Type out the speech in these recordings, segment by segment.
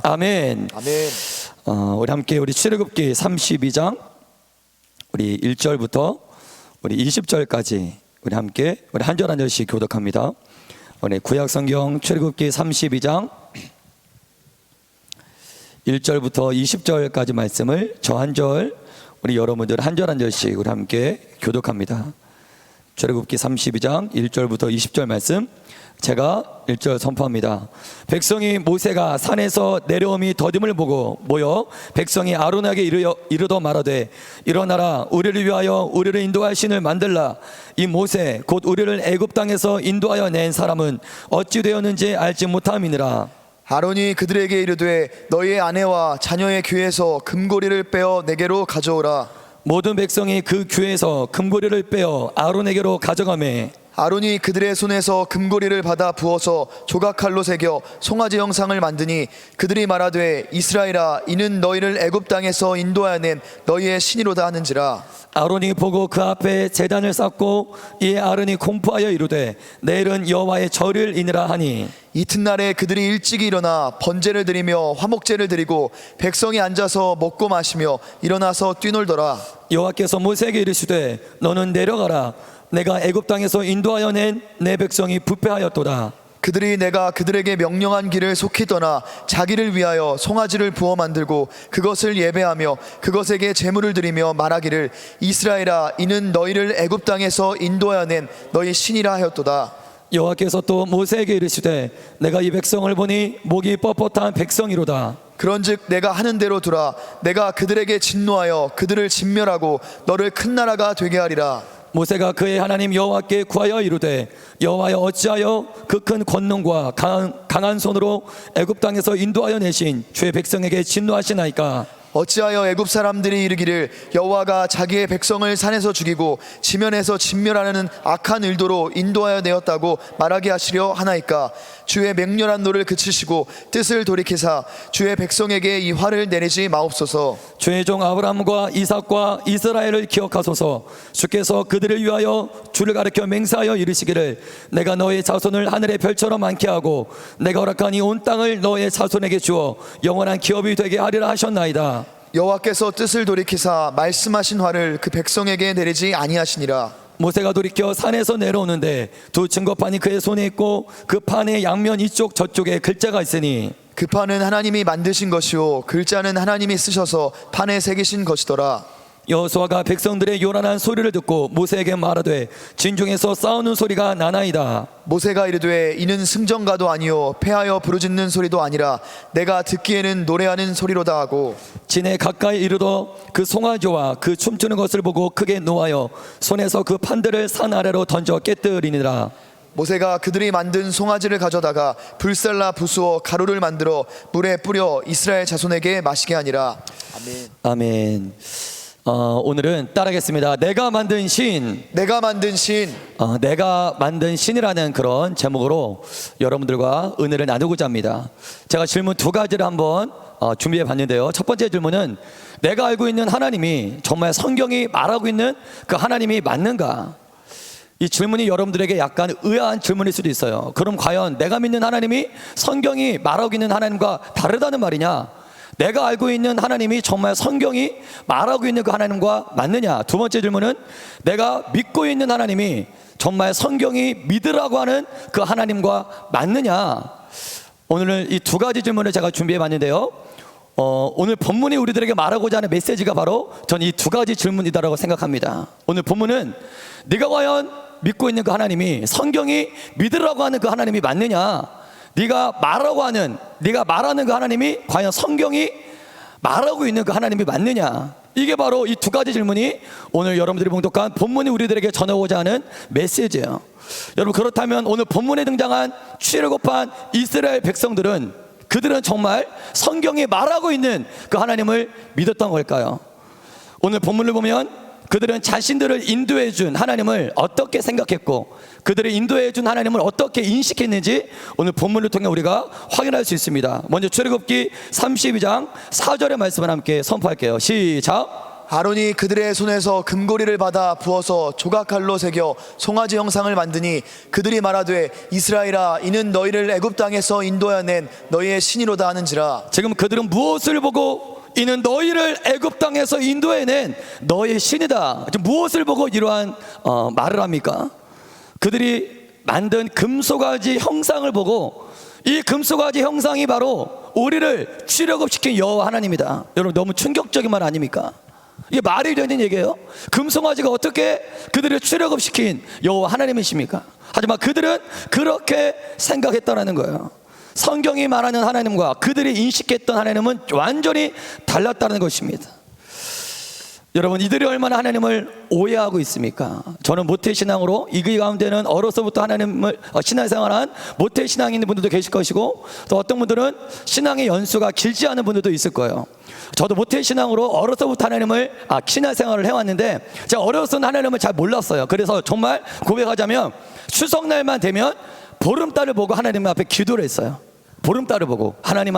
아멘. 아멘. 우리 함께 우리 출애굽기 32장 우리 1절부터 우리 20절까지 우리 함께 우리 한 절 한 절씩 교독합니다. 우리 구약성경 출애굽기 32장 1절부터 20절까지 말씀을 저 한 절 우리 여러분들 한 절 한 절씩 우리 함께 교독합니다. 출애굽기 32장 1절부터 20절 말씀 제가 1절 선포합니다. 백성이 모세가 산에서 내려옴이 더딤을 보고 모여 백성이 아론에게 이르더 말하되 일어나라 우리를 위하여 우리를 인도할 신을 만들라. 이 모세 곧 우리를 애굽 땅에서 인도하여 낸 사람은 어찌 되었는지 알지 못함이니라. 아론이 그들에게 이르되 너희의 아내와 자녀의 귀에서 금고리를 빼어 내게로 가져오라. 모든 백성이 그 귀에서 금고리를 빼어 아론에게로 가져가매 아론이 그들의 손에서 금고리를 받아 부어서 조각칼로 새겨 송아지 형상을 만드니 그들이 말하되 이스라엘아 이는 너희를 애굽 땅에서 인도하여 낸 너희의 신이로다 하는지라. 아론이 보고 그 앞에 제단을 쌓고 이에 아론이 공포하여 이르되 내일은 여호와의 절일이니라 하니 이튿날에 그들이 일찍이 일어나 번제를 드리며 화목제를 드리고 백성이 앉아서 먹고 마시며 일어나서 뛰놀더라. 여호와께서 모세에게 이르시되 너는 내려가라. 내가 애굽 땅에서 인도하여 낸 내 백성이 부패하였도다. 그들이 내가 그들에게 명령한 길을 속히 떠나 자기를 위하여 송아지를 부어 만들고 그것을 예배하며 그것에게 제물을 드리며 말하기를 이스라엘아 이는 너희를 애굽 땅에서 인도하여 낸 너희 신이라 하였도다. 여호와께서 또 모세에게 이르시되 내가 이 백성을 보니 목이 뻣뻣한 백성이로다. 그런즉 내가 하는 대로 두라. 내가 그들에게 진노하여 그들을 진멸하고 너를 큰 나라가 되게 하리라. 모세가 그의 하나님 여호와께 구하여 이르되 여호와여 어찌하여 그 큰 권능과 강한 손으로 애굽 땅에서 인도하여 내신 주의 백성에게 진노하시나이까. 어찌하여 애굽 사람들이 이르기를 여호와가 자기의 백성을 산에서 죽이고 지면에서 진멸하는 악한 의도로 인도하여 내었다고 말하게 하시려 하나이까. 주의 맹렬한 노를 그치시고 뜻을 돌이키사 주의 백성에게 이 화를 내리지 마옵소서. 주의 종 아브라함과 이삭과 이스라엘을 기억하소서. 주께서 그들을 위하여 주를 가리켜 맹세하여 이르시기를 내가 너의 자손을 하늘의 별처럼 많게 하고 내가 허락한 이 온 땅을 너의 자손에게 주어 영원한 기업이 되게 하리라 하셨나이다. 여호와께서 뜻을 돌이키사 말씀하신 화를 그 백성에게 내리지 아니하시니라. 모세가 돌이켜 산에서 내려오는데 두 증거판이 그의 손에 있고 그 판의 양면 이쪽 저쪽에 글자가 있으니 그 판은 하나님이 만드신 것이요 글자는 하나님이 쓰셔서 판에 새기신 것이더라. 여호수아가 백성들의 요란한 소리를 듣고 모세에게 말하되 진중에서 싸우는 소리가 나나이다. 모세가 이르되 이는 승전가도 아니요 패하여 부르짖는 소리도 아니라 내가 듣기에는 노래하는 소리로다 하고 진에 가까이 이르러 그 송아지와 그 춤추는 것을 보고 크게 노하여 손에서 그 판들을 산 아래로 던져 깨뜨리니라. 모세가 그들이 만든 송아지를 가져다가 불살라 부수어 가루를 만들어 물에 뿌려 이스라엘 자손에게 마시게 하니라. 아멘. 아멘. 오늘은 따라하겠습니다. 내가 만든 신. 내가 만든 신. 내가 만든 신이라는 그런 제목으로 여러분들과 은혜를 나누고자 합니다. 제가 질문 두 가지를 한번 준비해 봤는데요. 첫 번째 질문은 내가 알고 있는 하나님이 정말 성경이 말하고 있는 그 하나님이 맞는가? 이 질문이 여러분들에게 약간 의아한 질문일 수도 있어요. 그럼 과연 내가 믿는 하나님이 성경이 말하고 있는 하나님과 다르다는 말이냐? 내가 알고 있는 하나님이 정말 성경이 말하고 있는 그 하나님과 맞느냐? 두 번째 질문은 내가 믿고 있는 하나님이 정말 성경이 믿으라고 하는 그 하나님과 맞느냐? 오늘 이 두 가지 질문을 제가 준비해 봤는데요. 오늘 본문이 우리들에게 말하고자 하는 메시지가 바로 전 이 두 가지 질문이다라고 생각합니다. 오늘 본문은 네가 과연 믿고 있는 그 하나님이 성경이 믿으라고 하는 그 하나님이 맞느냐? 네가 말하는 그 하나님이 과연 성경이 말하고 있는 그 하나님이 맞느냐? 이게 바로 이 두 가지 질문이 오늘 여러분들이 봉독한 본문이 우리들에게 전하고자 하는 메시지예요. 여러분 그렇다면 오늘 본문에 등장한 출애굽한 이스라엘 백성들은 그들은 정말 성경이 말하고 있는 그 하나님을 믿었던 걸까요? 오늘 본문을 보면 그들은 자신들을 인도해 준 하나님을 어떻게 생각했고 그들을 인도해 준 하나님을 어떻게 인식했는지 오늘 본문을 통해 우리가 확인할 수 있습니다. 먼저 출애굽기 32장 4절의 말씀을 함께 선포할게요. 시작. 아론이 그들의 손에서 금고리를 받아 부어서 조각칼로 새겨 송아지 형상을 만드니 그들이 말하되 이스라엘아 이는 너희를 애굽 땅에서 인도하여 낸 너희의 신이로다 하는지라. 지금 그들은 무엇을 보고 이는 너희를 애굽 땅에서 인도해낸 너의 신이다. 지금 무엇을 보고 이러한 말을 합니까? 그들이 만든 금송아지 형상을 보고 이 금송아지 형상이 바로 우리를 출애굽시킨 여호와 하나님이다. 여러분 너무 충격적인 말 아닙니까? 이게 말이 되는 얘기예요? 금송아지가 어떻게 그들을 출애굽시킨 여호와 하나님이십니까? 하지만 그들은 그렇게 생각했다라는 거예요. 성경이 말하는 하나님과 그들이 인식했던 하나님은 완전히 달랐다는 것입니다. 여러분 이들이 얼마나 하나님을 오해하고 있습니까? 저는 모태신앙으로 이 가운데는 어려서부터 하나님을 신앙생활한 모태신앙이 있는 분들도 계실 것이고 또 어떤 분들은 신앙의 연수가 길지 않은 분들도 있을 거예요. 저도 모태신앙으로 어려서부터 하나님을 신앙생활을 해왔는데 제가 어려서는 하나님을 잘 몰랐어요. 그래서 정말 고백하자면 추석날만 되면 보름달을 보고 하나님 앞에 기도를 했어요. 보름달을 보고 하나님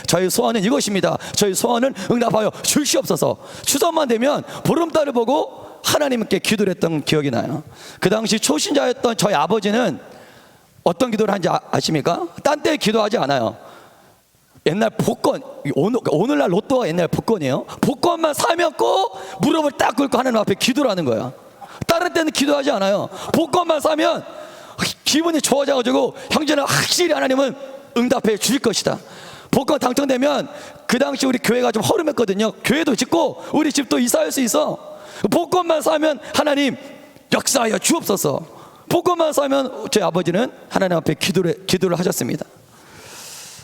저희 소원은 이것입니다. 저희 소원은 응답하여 주시옵소서. 추석만 되면 보름달을 보고 하나님께 기도를 했던 기억이 나요. 그 당시 초신자였던 저희 아버지는 어떤 기도를 하는지 아십니까? 딴 때 기도하지 않아요. 옛날 복권, 오늘날 로또가 옛날 복권이에요. 복권만 사면 꼭 무릎을 딱 꿇고 하나님 앞에 기도를 하는 거야. 다른 때는 기도하지 않아요. 복권만 사면 기분이 좋아져가지고 형제는 확실히 하나님은 응답해 주실 것이다. 복권 당첨되면 그 당시 우리 교회가 좀 허름했거든요. 교회도 짓고 우리 집도 이사할 수 있어. 복권만 사면 하나님 역사하여 주옵소서. 복권만 사면 제 아버지는 하나님 앞에 기도를 하셨습니다.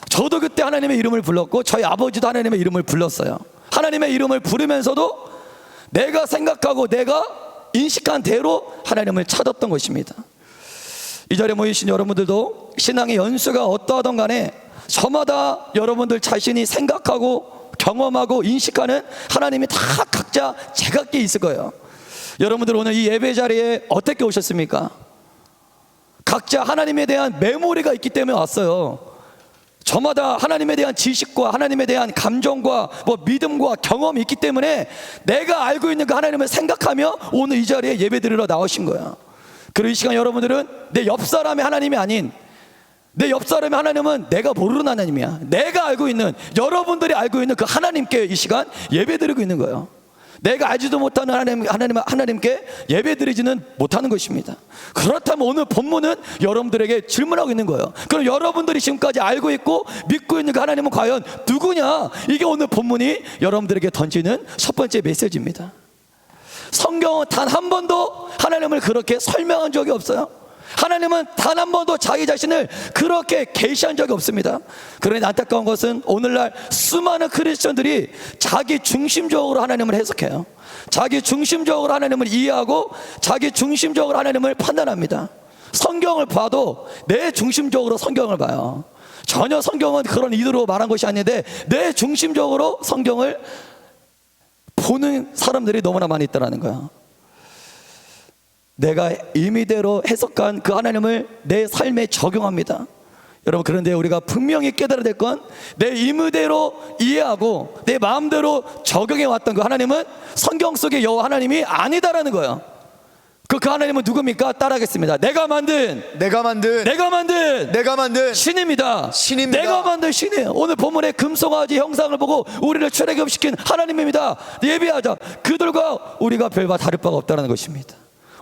저도 그때 하나님의 이름을 불렀고 저희 아버지도 하나님의 이름을 불렀어요. 하나님의 이름을 부르면서도 내가 생각하고 내가 인식한 대로 하나님을 찾았던 것입니다. 이 자리에 모이신 여러분들도 신앙의 연수가 어떠하든 간에 저마다 여러분들 자신이 생각하고 경험하고 인식하는 하나님이 다 각자 제각기 있을 거예요. 여러분들 오늘 이 예배 자리에 어떻게 오셨습니까? 각자 하나님에 대한 메모리가 있기 때문에 왔어요. 저마다 하나님에 대한 지식과 하나님에 대한 감정과 믿음과 경험이 있기 때문에 내가 알고 있는 그 하나님을 생각하며 오늘 이 자리에 예배 드리러 나오신 거야. 그리고 이 시간 여러분들은 내 옆사람의 하나님이 아닌 내 옆사람의 하나님은 내가 모르는 하나님이야. 내가 알고 있는 여러분들이 알고 있는 그 하나님께 이 시간 예배드리고 있는 거예요. 내가 알지도 못하는 하나님께 예배드리지는 못하는 것입니다. 그렇다면 오늘 본문은 여러분들에게 질문하고 있는 거예요. 그럼 여러분들이 지금까지 알고 있고 믿고 있는 그 하나님은 과연 누구냐? 이게 오늘 본문이 여러분들에게 던지는 첫 번째 메시지입니다. 성경은 단 한 번도 하나님을 그렇게 설명한 적이 없어요. 하나님은 단 한 번도 자기 자신을 그렇게 계시한 적이 없습니다. 그러니 안타까운 것은 오늘날 수많은 크리스천들이 자기 중심적으로 하나님을 해석해요. 자기 중심적으로 하나님을 이해하고 자기 중심적으로 하나님을 판단합니다. 성경을 봐도 내 중심적으로 성경을 봐요. 전혀 성경은 그런 의도로 말한 것이 아닌데 내 중심적으로 성경을 보는 사람들이 너무나 많이 있다는 거야. 내가 임의대로 해석한 그 하나님을 내 삶에 적용합니다. 여러분 그런데 우리가 분명히 깨달아야 될 건 내 임의대로 이해하고 내 마음대로 적용해 왔던 그 하나님은 성경 속의 여호와 하나님이 아니다라는 거예요. 그 하나님은 누굽니까? 따라하겠습니다. 내가 만든 신입니다. 내가 만든 신이에요. 오늘 본문의 금송아지 형상을 보고 우리를 출애굽시킨 하나님입니다. 예배하자. 그들과 우리가 별바 다를 바가 없다는 것입니다.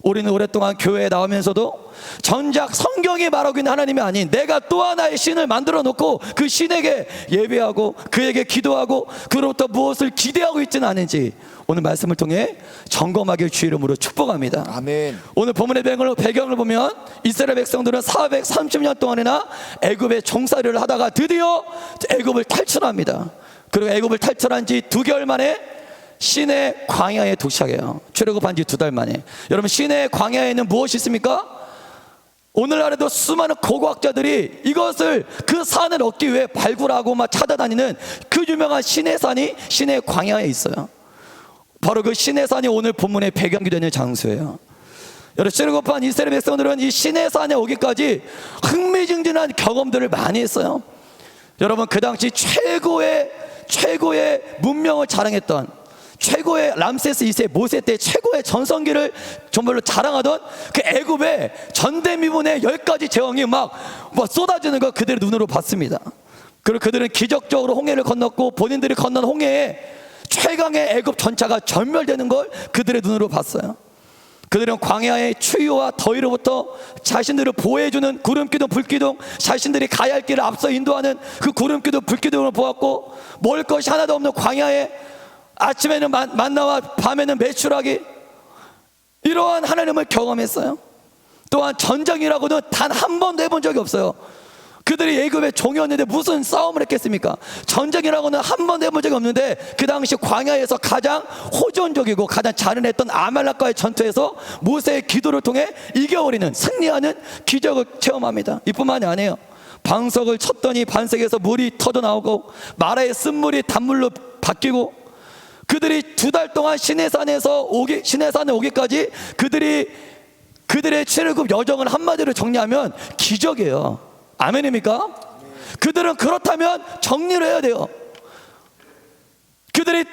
우리는 오랫동안 교회에 나오면서도 정작 성경이 말하고 있는 하나님이 아닌 내가 또 하나의 신을 만들어 놓고 그 신에게 예배하고 그에게 기도하고 그로부터 무엇을 기대하고 있지는 않은지 오늘 말씀을 통해 점검하길 주의 이름으로 축복합니다. 아멘. 오늘 본문의 배경을 보면 이스라엘 백성들은 430년 동안이나 애굽의 종살이를 하다가 드디어 애굽을 탈출합니다. 그리고 애굽을 탈출한 지 2개월 만에 시내 광야에 도착해요. 출애굽한 지 2달 만에. 여러분 시내 광야에는 무엇이 있습니까? 오늘날에도 수많은 고고학자들이 이것을 그 산을 얻기 위해 발굴하고 막 찾아다니는 그 유명한 시내산이 시내 광야에 있어요. 바로 그 시내산이 오늘 본문의 배경이 되는 장소예요. 여러분 출애굽한 이스라엘 백성들은 이 시내산에 오기까지 흥미진진한 경험들을 많이 했어요. 여러분 그 당시 최고의 문명을 자랑했던 최고의 람세스 2세 모세 때 최고의 전성기를 정말로 자랑하던 그 애굽의 전대미문의 10가지 제왕이 막 쏟아지는 거 그들의 눈으로 봤습니다. 그리고 그들은 기적적으로 홍해를 건넜고 본인들이 건넌 홍해에 최강의 애굽 전차가 전멸되는 걸 그들의 눈으로 봤어요. 그들은 광야의 추위와 더위로부터 자신들을 보호해주는 구름기둥 불기둥, 자신들이 가야 할 길을 앞서 인도하는 그 구름기둥 불기둥을 보았고, 먹을 것이 하나도 없는 광야에 아침에는 만나와 밤에는 메추라기, 이러한 하나님을 경험했어요. 또한 전쟁이라고는 단 한 번도 해본 적이 없어요. 그들이 애굽의 종이었는데 무슨 싸움을 했겠습니까? 전쟁이라고는 한 번도 해본 적이 없는데 그 당시 광야에서 가장 호전적이고 가장 잔인했던 아말렉과의 전투에서 모세의 기도를 통해 이겨버리는, 승리하는 기적을 체험합니다. 이뿐만이 아니에요. 방석을 쳤더니 반석에서 물이 터져 나오고 마라의 쓴물이 단물로 바뀌고, 그들이 2달 동안 시내산에 오기까지 그들의 출애굽 여정을 한마디로 정리하면 기적이에요. 아멘입니까? 그들은 그렇다면 정리를 해야 돼요. 그들이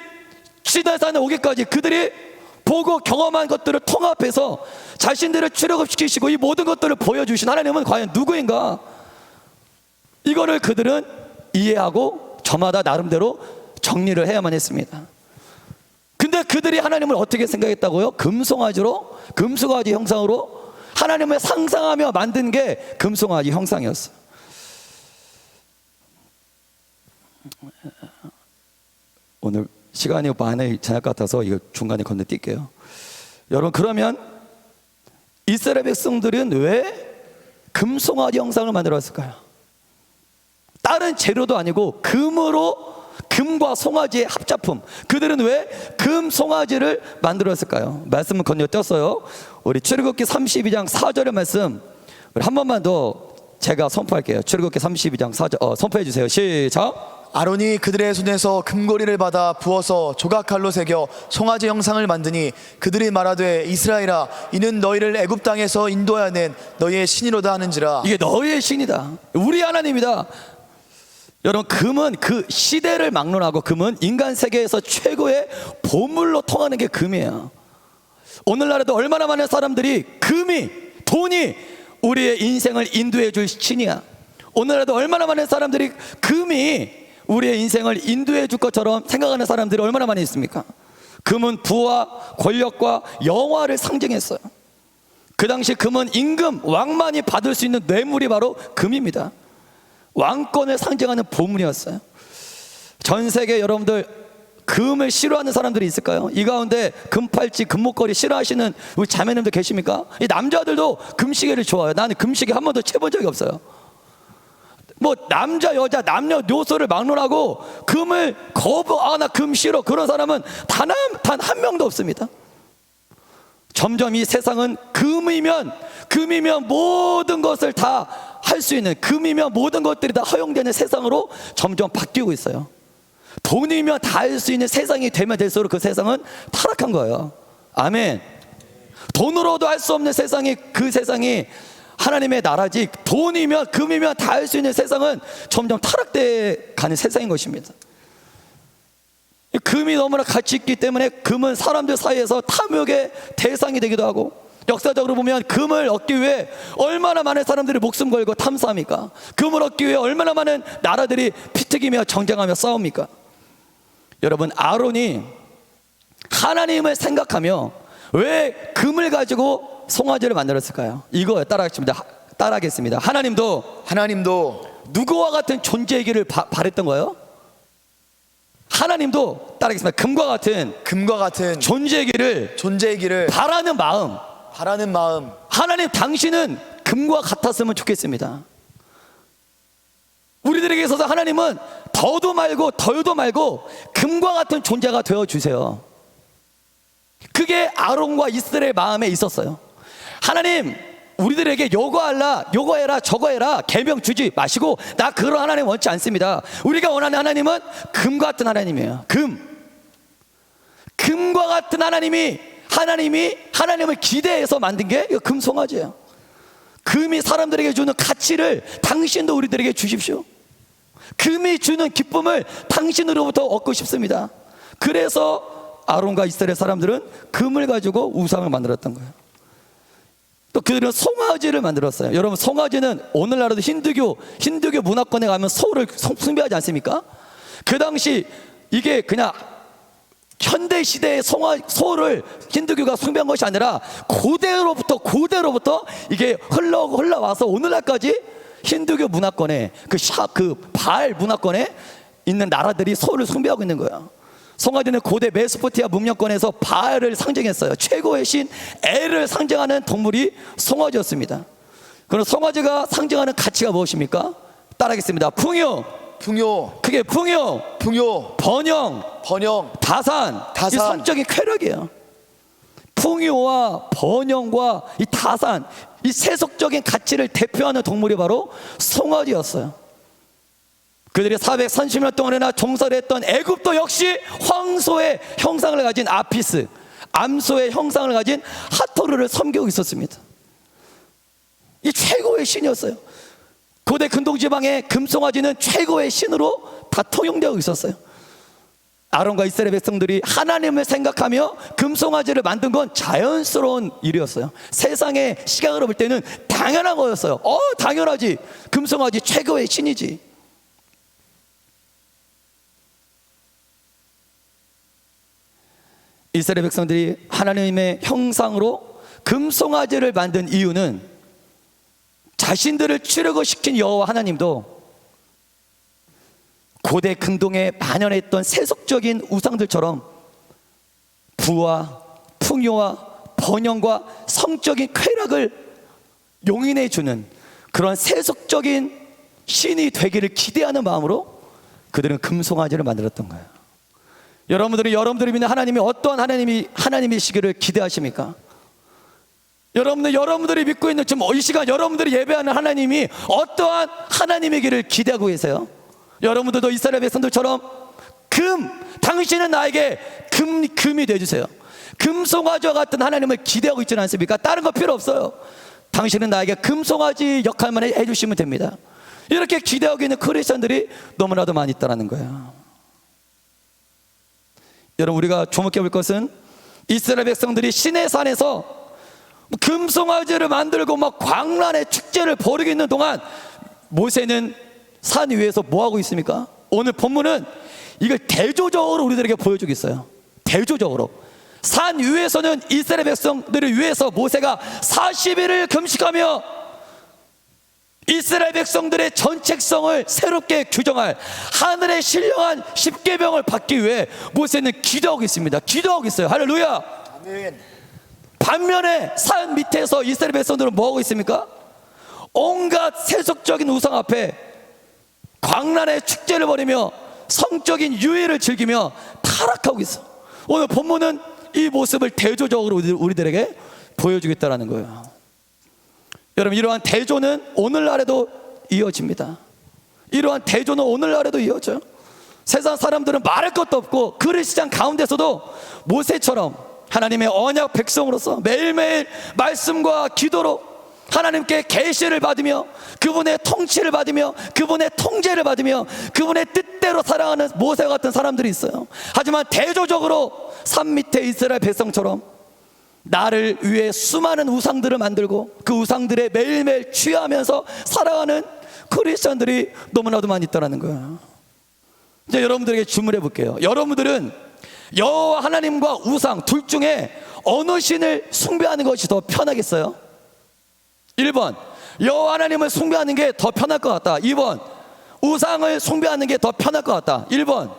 시내산에 오기까지 그들이 보고 경험한 것들을 통합해서 자신들을 출애굽시키시고 이 모든 것들을 보여주신 하나님은 과연 누구인가? 이거를 그들은 이해하고 저마다 나름대로 정리를 해야만 했습니다. 근데 그들이 하나님을 어떻게 생각했다고요? 금송아지 형상으로 하나님을 상상하며 만든 게 금송아지 형상이었어요. 오늘 시간이 많이 지날 것 같아서 이거 중간에 건너뛸게요. 여러분, 그러면 이스라엘 백성들은 왜 금송아지 형상을 만들었을까요? 다른 재료도 아니고 금과 송아지의 합작품. 그들은 왜 금송아지를 만들었을까요? 말씀을 건너뛰었어요. 우리 출애굽기 32장 4절의 말씀 우리 한 번만 더 제가 선포할게요. 출애굽기 32장 4절 선포해 주세요. 시작. 아론이 그들의 손에서 금고리를 받아 부어서 조각칼로 새겨 송아지 형상을 만드니 그들이 말하되 이스라엘아, 이는 너희를 애굽 땅에서 인도하여 낸 너희의 신이로다 하는지라. 이게 너희의 신이다, 우리 하나님이다. 여러분, 금은 그 시대를 막론하고 금은 인간 세계에서 최고의 보물로 통하는 게 금이에요. 오늘날에도 얼마나 많은 사람들이 돈이 우리의 인생을 인도해 줄 신이야. 오늘날에도 얼마나 많은 사람들이 금이 우리의 인생을 인도해 줄 것처럼 생각하는 사람들이 얼마나 많이 있습니까? 금은 부와 권력과 영화를 상징했어요. 그 당시 금은 임금, 왕만이 받을 수 있는 뇌물이 바로 금입니다. 왕권을 상징하는 보물이었어요. 전 세계 여러분들 금을 싫어하는 사람들이 있을까요? 이 가운데 금팔찌, 금목걸이 싫어하시는 우리 자매님들 계십니까? 이 남자들도 금시계를 좋아해요. 나는 금시계 한 번도 채본 적이 없어요. 남자 여자 남녀 요소를 막론하고 금을 나 금 싫어, 그런 사람은 단 한 명도 없습니다. 점점 이 세상은 금이면 모든 것을 다 할 수 있는, 금이면 모든 것들이 다 허용되는 세상으로 점점 바뀌고 있어요. 돈이면 다 할 수 있는 세상이 되면 될수록 그 세상은 타락한 거예요. 아멘. 돈으로도 할 수 없는 세상이 하나님의 나라지, 돈이면 금이면 다 할 수 있는 세상은 점점 타락돼 가는 세상인 것입니다. 금이 너무나 가치 있기 때문에 금은 사람들 사이에서 탐욕의 대상이 되기도 하고, 역사적으로 보면 금을 얻기 위해 얼마나 많은 사람들이 목숨 걸고 탐사합니까? 금을 얻기 위해 얼마나 많은 나라들이 피튀기며 정쟁하며 싸웁니까? 여러분, 아론이 하나님을 생각하며 왜 금을 가지고 송아지를 만들었을까요? 이거요. 따라하겠습니다. 하나님도 누구와 같은 존재이기를 바랬던 거예요? 하나님도 따라하겠습니다. 금과 같은 존재이기를 바라는 마음. 하나님, 당신은 금과 같았으면 좋겠습니다. 우리들에게 있어서 하나님은 더도 말고 덜도 말고 금과 같은 존재가 되어주세요. 그게 아론과 이스라엘 마음에 있었어요. 하나님, 우리들에게 요거 해라 저거 해라 계명 주지 마시고, 나 그런 하나님 원치 않습니다. 우리가 원하는 하나님은 금 같은 하나님이에요. 금과 같은 하나님이 하나님을 기대해서 만든 게 금송아지예요. 금이 사람들에게 주는 가치를 당신도 우리들에게 주십시오. 금이 주는 기쁨을 당신으로부터 얻고 싶습니다. 그래서 아론과 이스라엘 사람들은 금을 가지고 우상을 만들었던 거예요. 또 그들은 송아지를 만들었어요. 여러분, 송아지는 오늘날에도 힌두교 문화권에 가면 소를 숭배하지 않습니까? 그 당시 이게 그냥 현대 시대의 소를 힌두교가 숭배한 것이 아니라 고대로부터 이게 흘러와서 오늘날까지 힌두교 문화권에 그 바알 문화권에 있는 나라들이 소를 숭배하고 있는 거예요. 송아지는 고대 메소포타미아 문명권에서 바알을 상징했어요. 최고의 신 엘을 상징하는 동물이 송아지였습니다. 그럼 송아지가 상징하는 가치가 무엇입니까? 따라하겠습니다. 풍요, 크게 풍요, 번영, 다산. 이 성적인 쾌락이에요. 풍요와 번영과 이 다산, 이 세속적인 가치를 대표하는 동물이 바로 송아지였어요. 그들이 430년 동안이나 종살이했던 애굽도 역시 황소의 형상을 가진 아피스, 암소의 형상을 가진 하토르를 섬기고 있었습니다. 이 최고의 신이었어요. 고대 근동지방의 금송아지는 최고의 신으로 다 통용되고 있었어요. 아론과 이스라엘 백성들이 하나님을 생각하며 금송아지를 만든 건 자연스러운 일이었어요. 세상의 시각으로 볼 때는 당연한 거였어요. 당연하지. 금송아지 최고의 신이지. 이스라엘 백성들이 하나님의 형상으로 금송아지를 만든 이유는 자신들을 추려고 시킨 여호와 하나님도 고대 근동에 만연했던 세속적인 우상들처럼 부와 풍요와 번영과 성적인 쾌락을 용인해 주는 그런 세속적인 신이 되기를 기대하는 마음으로 그들은 금송아지를 만들었던 거예요. 여러분들이 믿는 하나님이 어떠한 하나님이시기를 기대하십니까? 여러분들이 믿고 있는 지금 이 시간 여러분들이 예배하는 하나님이 어떠한 하나님이기를 기대하고 계세요? 여러분들도 이스라엘 백성들처럼 당신은 나에게 금이 되어주세요. 금송아지와 같은 하나님을 기대하고 있지는 않습니까? 다른 거 필요 없어요. 당신은 나에게 금송아지 역할만 해주시면 됩니다. 이렇게 기대하고 있는 크리스천들이 너무나도 많이 있다는 거예요. 여러분, 우리가 주목해 볼 것은 이스라엘 백성들이 시내 산에서 금송아지를 만들고 막 광란의 축제를 벌이고 있는 동안 모세는 산 위에서 뭐 하고 있습니까? 오늘 본문은 이걸 대조적으로 우리들에게 보여주고 있어요. 대조적으로 산 위에서는 이스라엘 백성들을 위해서 모세가 40일을 금식하며 이스라엘 백성들의 전책성을 새롭게 규정할 하늘의 신령한 십계명을 받기 위해 모세는 기도하고 있습니다. 기도하고 있어요. 할렐루야. 아멘. 반면에 산 밑에서 이스라엘 백성들은 뭐하고 있습니까? 온갖 세속적인 우상 앞에 광란의 축제를 벌이며 성적인 유해를 즐기며 타락하고 있어. 오늘 본문은 이 모습을 대조적으로 우리들에게 보여주겠다는 거예요. 여러분, 이러한 대조는 오늘날에도 이어집니다. 이러한 대조는 오늘날에도 이어져요. 세상 사람들은 말할 것도 없고 그리스도장 가운데서도 모세처럼 하나님의 언약 백성으로서 매일매일 말씀과 기도로 하나님께 계시를 받으며 그분의 통치를 받으며 그분의 통제를 받으며 그분의 뜻대로 살아가는 모세와 같은 사람들이 있어요. 하지만 대조적으로 산 밑에 이스라엘 백성처럼 나를 위해 수많은 우상들을 만들고 그 우상들에 매일매일 취하면서 살아가는 크리스천들이 너무나도 많이 있다는 거예요. 이제 여러분들에게 질문해 볼게요. 여러분들은 여호와 하나님과 우상 둘 중에 어느 신을 숭배하는 것이 더 편하겠어요? 1번 여호와 하나님을 숭배하는 게 더 편할 것 같다. 2번 우상을 숭배하는 게 더 편할 것 같다. 1번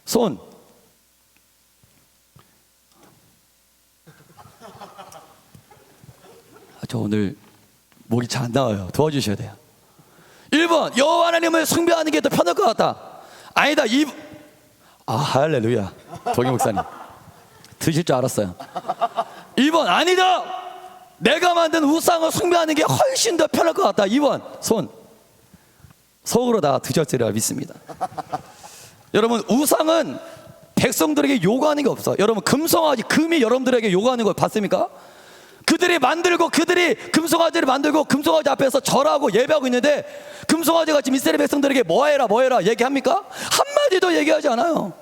손. 저 오늘 목이 잘 안 나와요. 도와주셔야 돼요. 1번 여호와 하나님을 숭배하는 게 더 편할 것 같다. 아니다. 2번 할렐루야. 동희 목사님 드실 줄 알았어요. 2번 아니다. 내가 만든 우상을 숭배하는 게 훨씬 더 편할 것 같다. 2번 손. 속으로 다 드셨으리라 믿습니다. 여러분, 우상은 백성들에게 요구하는 게 없어. 여러분, 금송아지, 금이 여러분들에게 요구하는 걸 봤습니까? 그들이 금송아지를 만들고 금송아지 앞에서 절하고 예배하고 있는데 금송아지가 지금 이스라엘 백성들에게 뭐 해라 얘기합니까? 한마디도 얘기하지 않아요.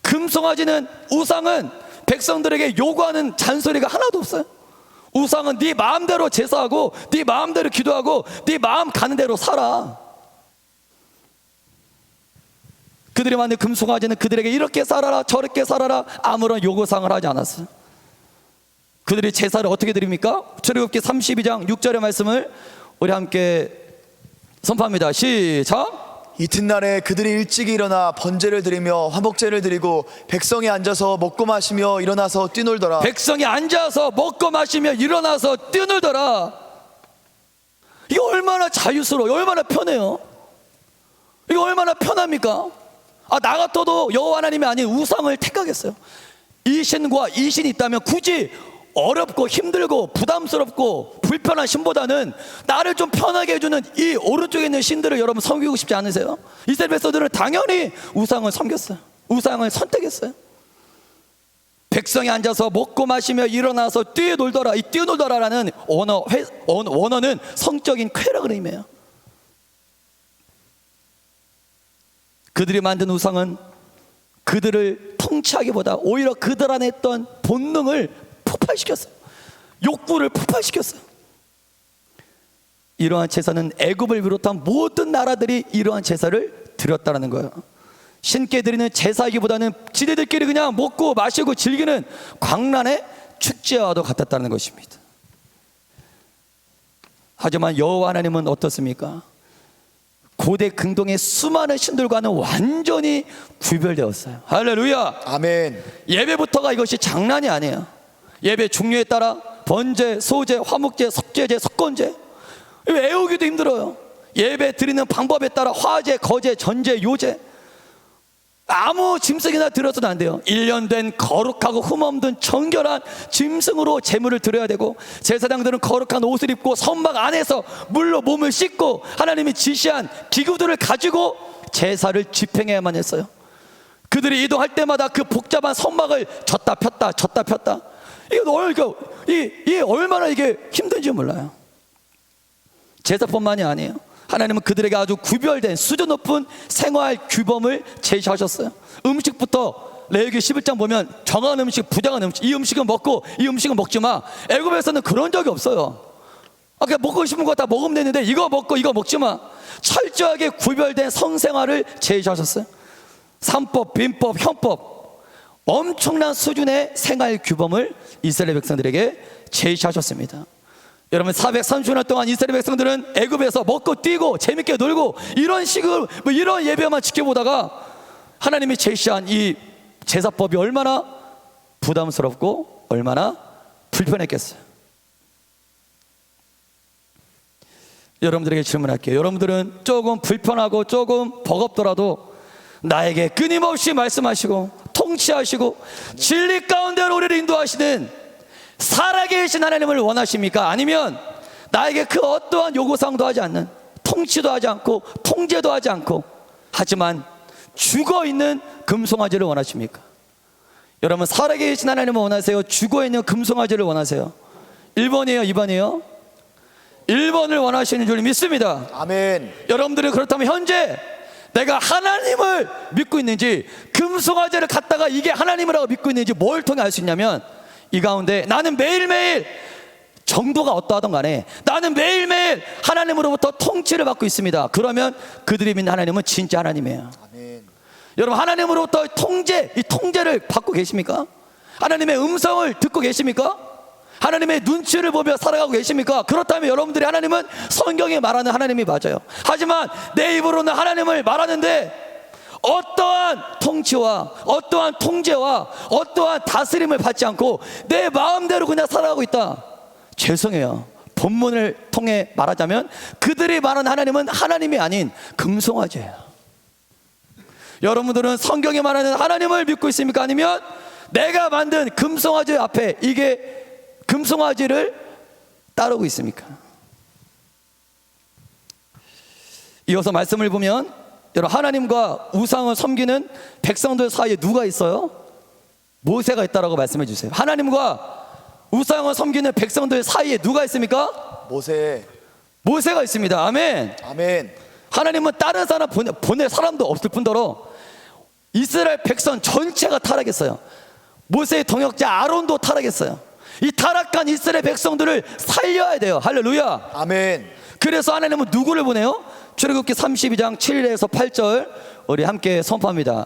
그 금송아지는 우상은 백성들에게 요구하는 잔소리가 하나도 없어요. 우상은 네 마음대로 제사하고 네 마음대로 기도하고 네 마음 가는 대로 살아. 그들이 만든 금송아지는 그들에게 이렇게 살아라 저렇게 살아라 아무런 요구사항을 하지 않았어요. 그들이 제사를 어떻게 드립니까? 출애굽기 32장 6절의 말씀을 우리 함께 선포합니다. 시작. 이튿날에 그들이 일찍이 일어나 번제를 드리며 화목제를 드리고 백성이 앉아서 먹고 마시며 일어나서 뛰놀더라. 백성이 앉아서 먹고 마시며 일어나서 뛰놀더라. 이게 얼마나 자유스러워요. 얼마나 편해요. 이거 얼마나 편합니까? 나 같아도 여호와 하나님이 아닌 우상을 택하겠어요. 이 신과 이 신이 있다면 굳이 어렵고 힘들고 부담스럽고 불편한 신보다는 나를 좀 편하게 해주는 이 오른쪽에 있는 신들을 여러분 섬기고 싶지 않으세요? 이스라엘 백성들은 당연히 우상을 섬겼어요. 우상을 선택했어요. 백성이 앉아서 먹고 마시며 일어나서 뛰어놀더라. 이 뛰어놀더라라는 원어는 성적인 쾌락을 의미해요. 그들이 만든 우상은 그들을 통치하기보다 오히려 그들 안에 있던 본능을 폭발시켰어요. 욕구를 폭발시켰어요. 이러한 제사는 애굽을 비롯한 모든 나라들이 이러한 제사를 드렸다는 거예요. 신께 드리는 제사이기보다는 지네들끼리 그냥 먹고 마시고 즐기는 광란의 축제와도 같았다는 것입니다. 하지만 여호와 하나님은 어떻습니까? 고대 근동의 수많은 신들과는 완전히 구별되었어요. 할렐루야. 아멘. 예배부터가 이것이 장난이 아니에요. 예배 종류에 따라 번제, 소제, 화목제, 속죄제, 석건제 외우기도 힘들어요. 예배 드리는 방법에 따라 화제, 거제, 전제, 요제 아무 짐승이나 드려서는 안 돼요. 1년 된 거룩하고 흠없는 정결한 짐승으로 제물을 드려야 되고, 제사장들은 거룩한 옷을 입고 선막 안에서 물로 몸을 씻고 하나님이 지시한 기구들을 가지고 제사를 집행해야만 했어요. 그들이 이동할 때마다 그 복잡한 선막을 졌다 폈다 졌다 폈다. 이게 얼마나 이게 힘든지 몰라요. 제사뿐만이 아니에요. 하나님은 그들에게 아주 구별된 수준 높은 생활 규범을 제시하셨어요. 음식부터 레위기 11장 보면 정한 음식, 부정한 음식, 이 음식은 먹고 이 음식은 먹지 마. 애굽에서는 그런 적이 없어요. 그냥 먹고 싶은 거 다 먹으면 되는데 이거 먹고 이거 먹지 마. 철저하게 구별된 성생활을 제시하셨어요. 삼법, 빈법, 형법, 엄청난 수준의 생활 규범을 이스라엘 백성들에게 제시하셨습니다. 여러분 430년 동안 이스라엘 백성들은 애굽에서 먹고 뛰고 재밌게 놀고 이런 식으로 이런 예배만 지켜보다가 하나님이 제시한 이 제사법이 얼마나 부담스럽고 얼마나 불편했겠어요. 여러분들에게 질문할게요. 여러분들은 조금 불편하고 조금 버겁더라도 나에게 끊임없이 말씀하시고 통치하시고 진리 가운데로 우리를 인도하시는 살아계신 하나님을 원하십니까? 아니면 나에게 그 어떠한 요구사항도 하지 않는, 통치도 하지 않고 통제도 하지 않고 하지만 죽어있는 금송아지를 원하십니까? 여러분 살아계신 하나님을 원하세요? 죽어있는 금송아지를 원하세요? 1번이에요 2번이에요? 1번을 원하시는 줄 믿습니다. 아멘. 여러분들이 그렇다면 현재 내가 하나님을 믿고 있는지, 금송아지를 갖다가 이게 하나님이라고 믿고 있는지 뭘 통해 알 수 있냐면, 이 가운데 나는 매일매일 정도가 어떠하든 간에 나는 매일매일 하나님으로부터 통치를 받고 있습니다. 그러면 그들이 믿는 하나님은 진짜 하나님이에요. 아멘. 여러분 하나님으로부터 이 통제를 받고 계십니까? 하나님의 음성을 듣고 계십니까? 하나님의 눈치를 보며 살아가고 계십니까? 그렇다면 여러분들이 하나님은 성경에 말하는 하나님이 맞아요. 하지만 내 입으로는 하나님을 말하는데 어떠한 통치와 어떠한 통제와 어떠한 다스림을 받지 않고 내 마음대로 그냥 살아가고 있다. 죄송해요. 본문을 통해 말하자면 그들이 말하는 하나님은 하나님이 아닌 금송아지예요. 여러분들은 성경에 말하는 하나님을 믿고 있습니까? 아니면 내가 만든 금송아지 앞에 이게 금송아지를 따르고 있습니까? 이어서 말씀을 보면 여러분 하나님과 우상을 섬기는 백성들 사이에 누가 있어요? 모세가 있다라고 말씀해 주세요. 하나님과 우상을 섬기는 백성들 사이에 누가 있습니까? 모세가 있습니다. 아멘. 아멘. 하나님은 다른 사람 보낼 사람도 없을 뿐더러 이스라엘 백성 전체가 타락했어요. 모세의 동역자 아론도 타락했어요. 이 타락한 이스라엘 백성들을 살려야 돼요. 할렐루야. 아멘. 그래서 하나님은 누구를 보내요? 출애굽기 32장 7절에서 8절 우리 함께 선포합니다.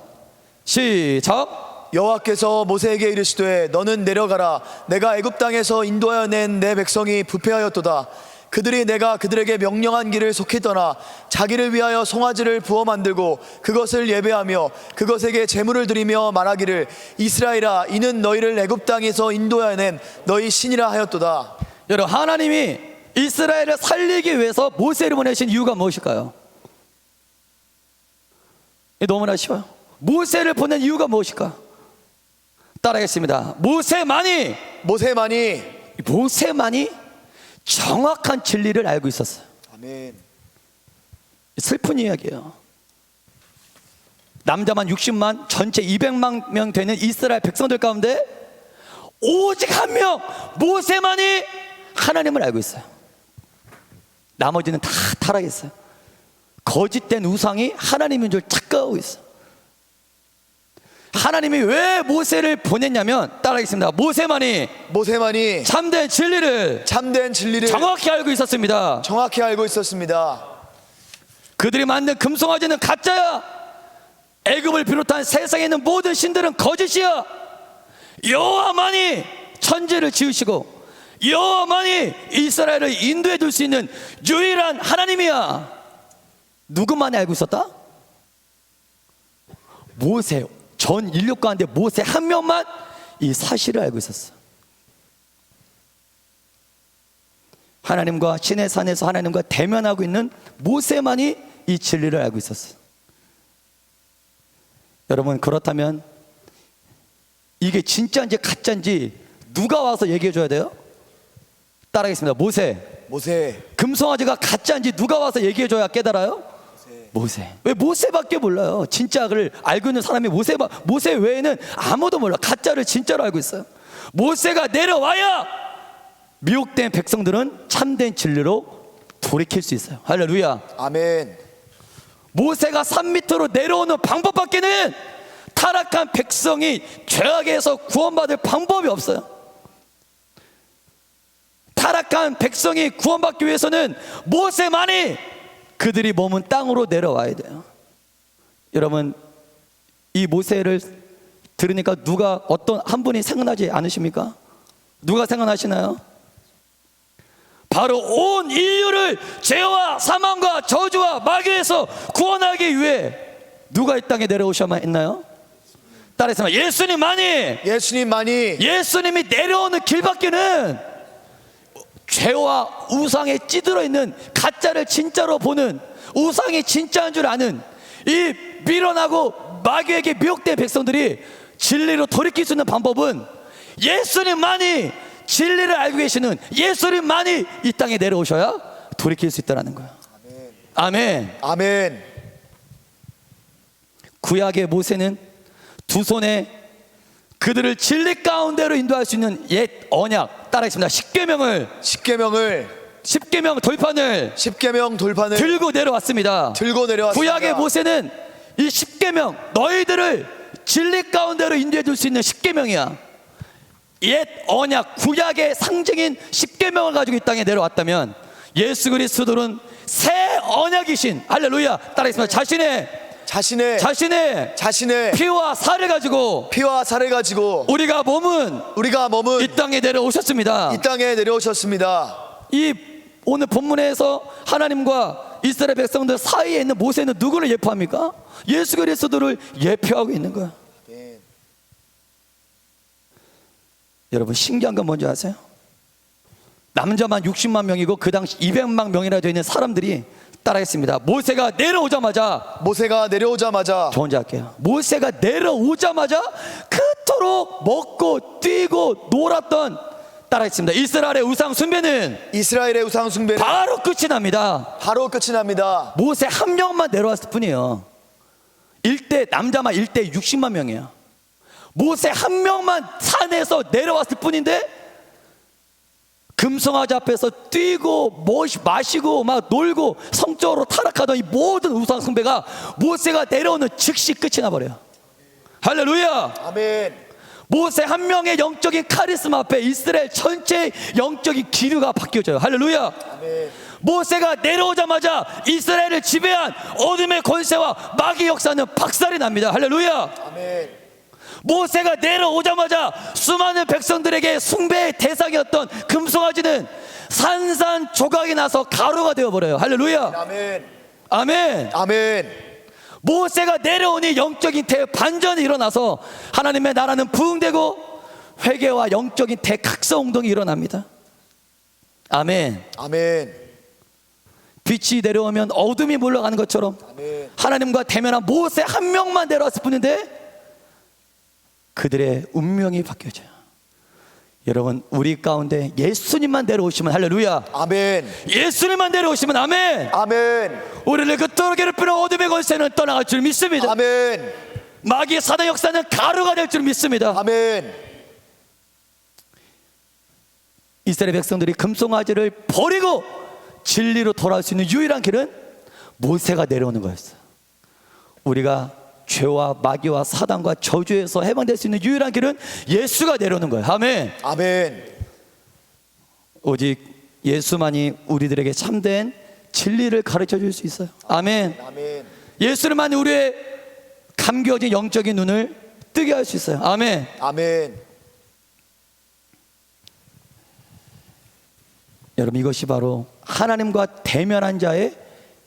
시작. 여호와께서 모세에게 이르시되 너는 내려가라. 내가 애굽 땅에서 인도하여 낸 내 백성이 부패하였도다. 그들이 내가 그들에게 명령한 길을 속히 떠나 자기를 위하여 송아지를 부어 만들고 그것을 예배하며 그것에게 제물을 드리며 말하기를 이스라엘아 이는 너희를 애굽 땅에서 인도하여 낸 너희 신이라 하였도다. 여러분, 하나님이 이스라엘을 살리기 위해서 모세를 보내신 이유가 무엇일까요? 너무나 쉬워요. 모세를 보낸 이유가 무엇일까? 따라하겠습니다. 모세만이 정확한 진리를 알고 있었어요. 아멘. 슬픈 이야기예요. 남자만 60만, 전체 200만 명 되는 이스라엘 백성들 가운데 오직 한 명, 모세만이 하나님을 알고 있어요. 나머지는 다 타락했어요. 거짓된 우상이 하나님인 줄 착각하고 있어요. 하나님이 왜 모세를 보냈냐면, 따라하겠습니다. 모세만이 참된 진리를 정확히 알고 있었습니다. 그들이 만든 금송아지는 가짜야. 애굽을 비롯한 세상에 있는 모든 신들은 거짓이야. 여호와만이 천지를 지으시고 여호와만이 이스라엘을 인도해 줄 수 있는 유일한 하나님이야. 누구만이 알고 있었다? 모세, 전 인류 가운데 모세 한 명만 이 사실을 알고 있었어. 하나님과 신의 산에서 하나님과 대면하고 있는 모세만이 이 진리를 알고 있었어. 여러분, 그렇다면 이게 진짜인지 가짜인지 누가 와서 얘기해 줘야 돼요? 따라하겠습니다. 모세. 금송아지가 가짜인지 누가 와서 얘기해 줘야 깨달아요? 모세. 왜 모세밖에 몰라요? 진짜를 알고 있는 사람이 모세 외에는 아무도 몰라. 가짜를 진짜로 알고 있어요. 모세가 내려와야 미혹된 백성들은 참된 진리로 돌이킬 수 있어요. 할렐루야. 아멘. 모세가 산 밑으로 내려오는 방법밖에는 타락한 백성이 죄악에서 구원받을 방법이 없어요. 타락한 백성이 구원받기 위해서는 모세만이 그들이 머문 땅으로 내려와야 돼요. 여러분, 이 모세를 들으니까 누가 어떤 한 분이 생각나지 않으십니까? 누가 생각나시나요? 바로 온 인류를 죄와 사망과 저주와 마귀에서 구원하기 위해 누가 이 땅에 내려오셔야만 했나요? 따라해서 예수님이 내려오는 길밖에는 죄와 우상에 찌들어 있는 가짜를 진짜로 보는, 우상이 진짜인 줄 아는 이 미련하고 마귀에게 미혹된 백성들이 진리로 돌이킬 수 있는 방법은 예수님만이, 진리를 알고 계시는 예수님만이 이 땅에 내려오셔야 돌이킬 수 있다는 거예요. 아멘. 구약의 모세는 두 손에 그들을 진리 가운데로 인도할 수 있는 옛 언약, 따라하겠습니다. 십계명 돌판을 들고 내려왔습니다. 구약의 모세는 이 십계명, 너희들을 진리 가운데로 인도해 줄 수 있는 십계명이야. 옛 언약, 구약의 상징인 십계명을 가지고 이 땅에 내려왔다면 예수 그리스도는 새 언약이신, 할렐루야, 따라하겠습니다. 자신의 피와 살을 가지고 우리가 머문 이 땅에 내려오셨습니다. 이 오늘 본문에서 하나님과 이스라엘 백성들 사이에 있는 모세는 누구를 예표합니까? 예수 그리스도를 예표하고 있는 거야. 여러분, 신기한 건 뭔지 아세요? 남자만 60만 명이고 그 당시 200만 명이나 되는 사람들이, 따라했습니다. 모세가 내려오자마자 저 혼자 할게요. 모세가 내려오자마자 그토록 먹고 뛰고 놀았던, 따라했습니다. 이스라엘의 우상 숭배는 바로 끝이 납니다. 모세 한 명만 내려왔을 뿐이에요. 남자만 1대 60만 명이에요. 모세 한 명만 산에서 내려왔을 뿐인데 금송아지 앞에서 뛰고 마시고 막 놀고 성적으로 타락하던 이 모든 우상 숭배가 모세가 내려오는 즉시 끝이 나버려요. 할렐루야. 아멘. 모세 한 명의 영적인 카리스마 앞에 이스라엘 전체의 영적인 기류가 바뀌어져요. 할렐루야. 아멘. 모세가 내려오자마자 이스라엘을 지배한 어둠의 권세와 마귀 역사는 박살이 납니다. 할렐루야. 아멘. 모세가 내려오자마자 수많은 백성들에게 숭배의 대상이었던 금송아지는 산산조각이 나서 가루가 되어버려요. 할렐루야. 아멘. 아멘. 아멘. 모세가 내려오니 영적인 대반전이 일어나서 하나님의 나라는 부흥되고 회개와 영적인 대각성 운동이 일어납니다. 아멘. 아멘. 빛이 내려오면 어둠이 물러가는 것처럼 아멘. 하나님과 대면한 모세 한 명만 내려왔을 뿐인데 그들의 운명이 바뀌어져요. 여러분, 우리 가운데 예수님만 내려오시면 할렐루야. 아멘. 예수님만 내려오시면 아멘. 아멘. 우리를 그토록 괴롭히는 어둠의 권세는 떠나갈 줄 믿습니다. 아멘. 마귀의 사단 역사는 가루가 될 줄 믿습니다. 아멘. 이스라엘 백성들이 금송아지를 버리고 진리로 돌아올 수 있는 유일한 길은 모세가 내려오는 거였어요. 우리가 죄와 마귀와 사단과 저주에서 해방될 수 있는 유일한 길은 예수가 내려오는 거예요. 아멘. 아멘. 오직 예수만이 우리들에게 참된 진리를 가르쳐 줄 수 있어요. 아멘. 아멘. 예수님만이 우리의 감겨진 영적인 눈을 뜨게 할 수 있어요. 아멘. 아멘. 여러분, 이것이 바로 하나님과 대면한 자의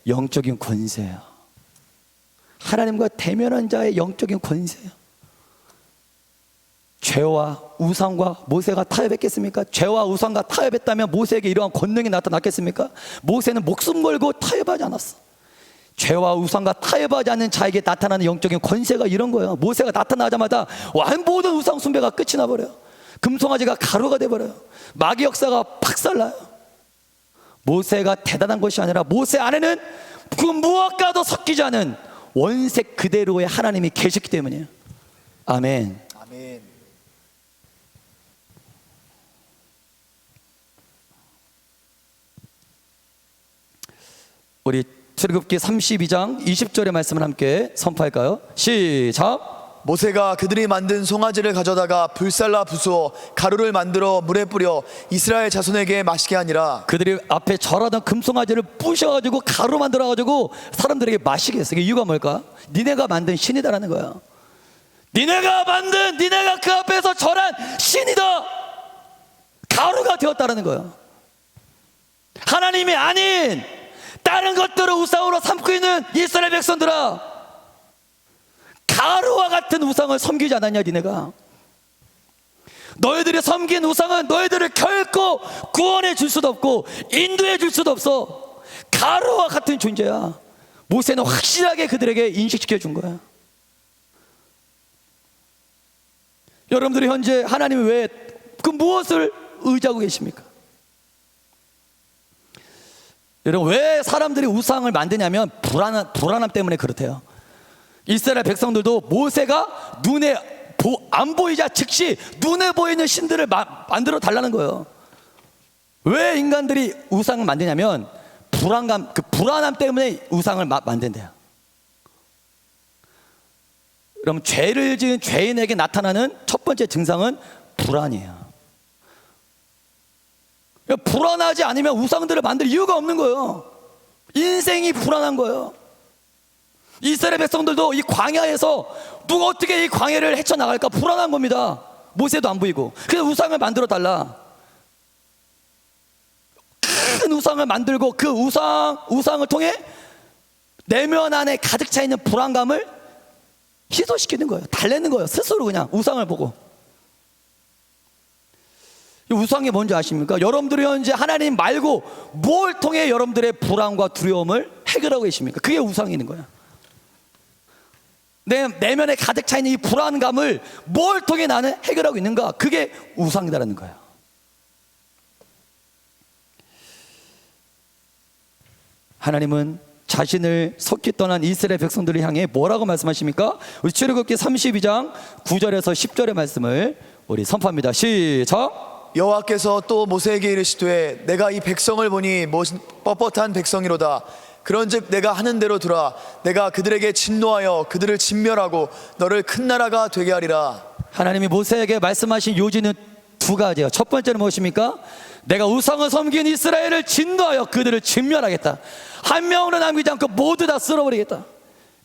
영적인 권세예요. 하나님과 대면한 자의 영적인 권세예요. 죄와 우상과 모세가 타협했겠습니까? 죄와 우상과 타협했다면 모세에게 이러한 권능이 나타났겠습니까? 모세는 목숨 걸고 타협하지 않았어. 죄와 우상과 타협하지 않는 자에게 나타나는 영적인 권세가 이런 거예요. 모세가 나타나자마자 모든 우상 숭배가 끝이 나버려요. 금송아지가 가루가 돼버려요. 마귀 역사가 박살나요. 모세가 대단한 것이 아니라 모세 안에는 그 무엇과도 섞이지 않은 원색 그대로의 하나님이 계셨기 때문이에요. 아멘. 아멘. 우리 출애굽기 32장 20절의 말씀을 함께 선포할까요? 시작. 모세가 그들이 만든 송아지를 가져다가 불살라 부수어 가루를 만들어 물에 뿌려 이스라엘 자손에게 마시게 하니라. 그들이 앞에 절하던 금송아지를 부셔가지고 가루 만들어가지고 사람들에게 마시게 했어요. 이유가 뭘까? 니네가 만든 신이다라는 거야. 니네가 그 앞에서 절한 신이다. 가루가 되었다라는 거야. 하나님이 아닌 다른 것들을 우상으로 삼고 있는 이스라엘 백성들아, 가루와 같은 우상을 섬기지 않았냐 니네가. 너희들이 섬긴 우상은 너희들을 결코 구원해 줄 수도 없고 인도해 줄 수도 없어. 가루와 같은 존재야. 모세는 확실하게 그들에게 인식시켜 준 거야. 여러분들이 현재 하나님이 왜 그 무엇을 의지하고 계십니까? 여러분, 왜 사람들이 우상을 만드냐면 불안함 때문에 그렇대요. 이스라엘 백성들도 모세가 눈에 안 보이자 즉시 눈에 보이는 신들을 만들어 달라는 거예요. 왜 인간들이 우상을 만드냐면 그 불안함 때문에 우상을 만든대요. 그럼 죄를 지은 죄인에게 나타나는 첫 번째 증상은 불안이에요. 불안하지 않으면 우상들을 만들 이유가 없는 거예요. 인생이 불안한 거예요. 이스라엘 백성들도 이 광야에서 누가 어떻게 이 광야를 헤쳐나갈까 불안한 겁니다. 모세도 안 보이고. 그래서 우상을 만들어 달라. 큰 우상을 만들고 그 우상을 통해 내면 안에 가득 차 있는 불안감을 희소시키는 거예요. 달래는 거예요. 스스로 그냥 우상을 보고. 이 우상이 뭔지 아십니까? 여러분들이 현재 하나님 말고 뭘 통해 여러분들의 불안과 두려움을 해결하고 계십니까? 그게 우상이 있는 거야. 내 내면에 가득 차 있는 이 불안감을 뭘 통해 나는 해결하고 있는가? 그게 우상이다라는 거예요. 하나님은 자신을 속히 떠난 이스라엘 백성들을 향해 뭐라고 말씀하십니까? 우리 출애굽기 32장 9절에서 10절의 말씀을 우리 선포합니다. 시작. 여호와께서 또 모세에게 이르시되 내가 이 백성을 보니 뻣뻣한 백성이로다. 그런즉 내가 하는 대로 두라. 내가 그들에게 진노하여 그들을 진멸하고 너를 큰 나라가 되게 하리라. 하나님이 모세에게 말씀하신 요지는 두 가지예요. 첫 번째는 무엇입니까? 내가 우상을 섬긴 이스라엘을 진노하여 그들을 진멸하겠다. 한 명으로 남기지 않고 모두 다 쓸어버리겠다.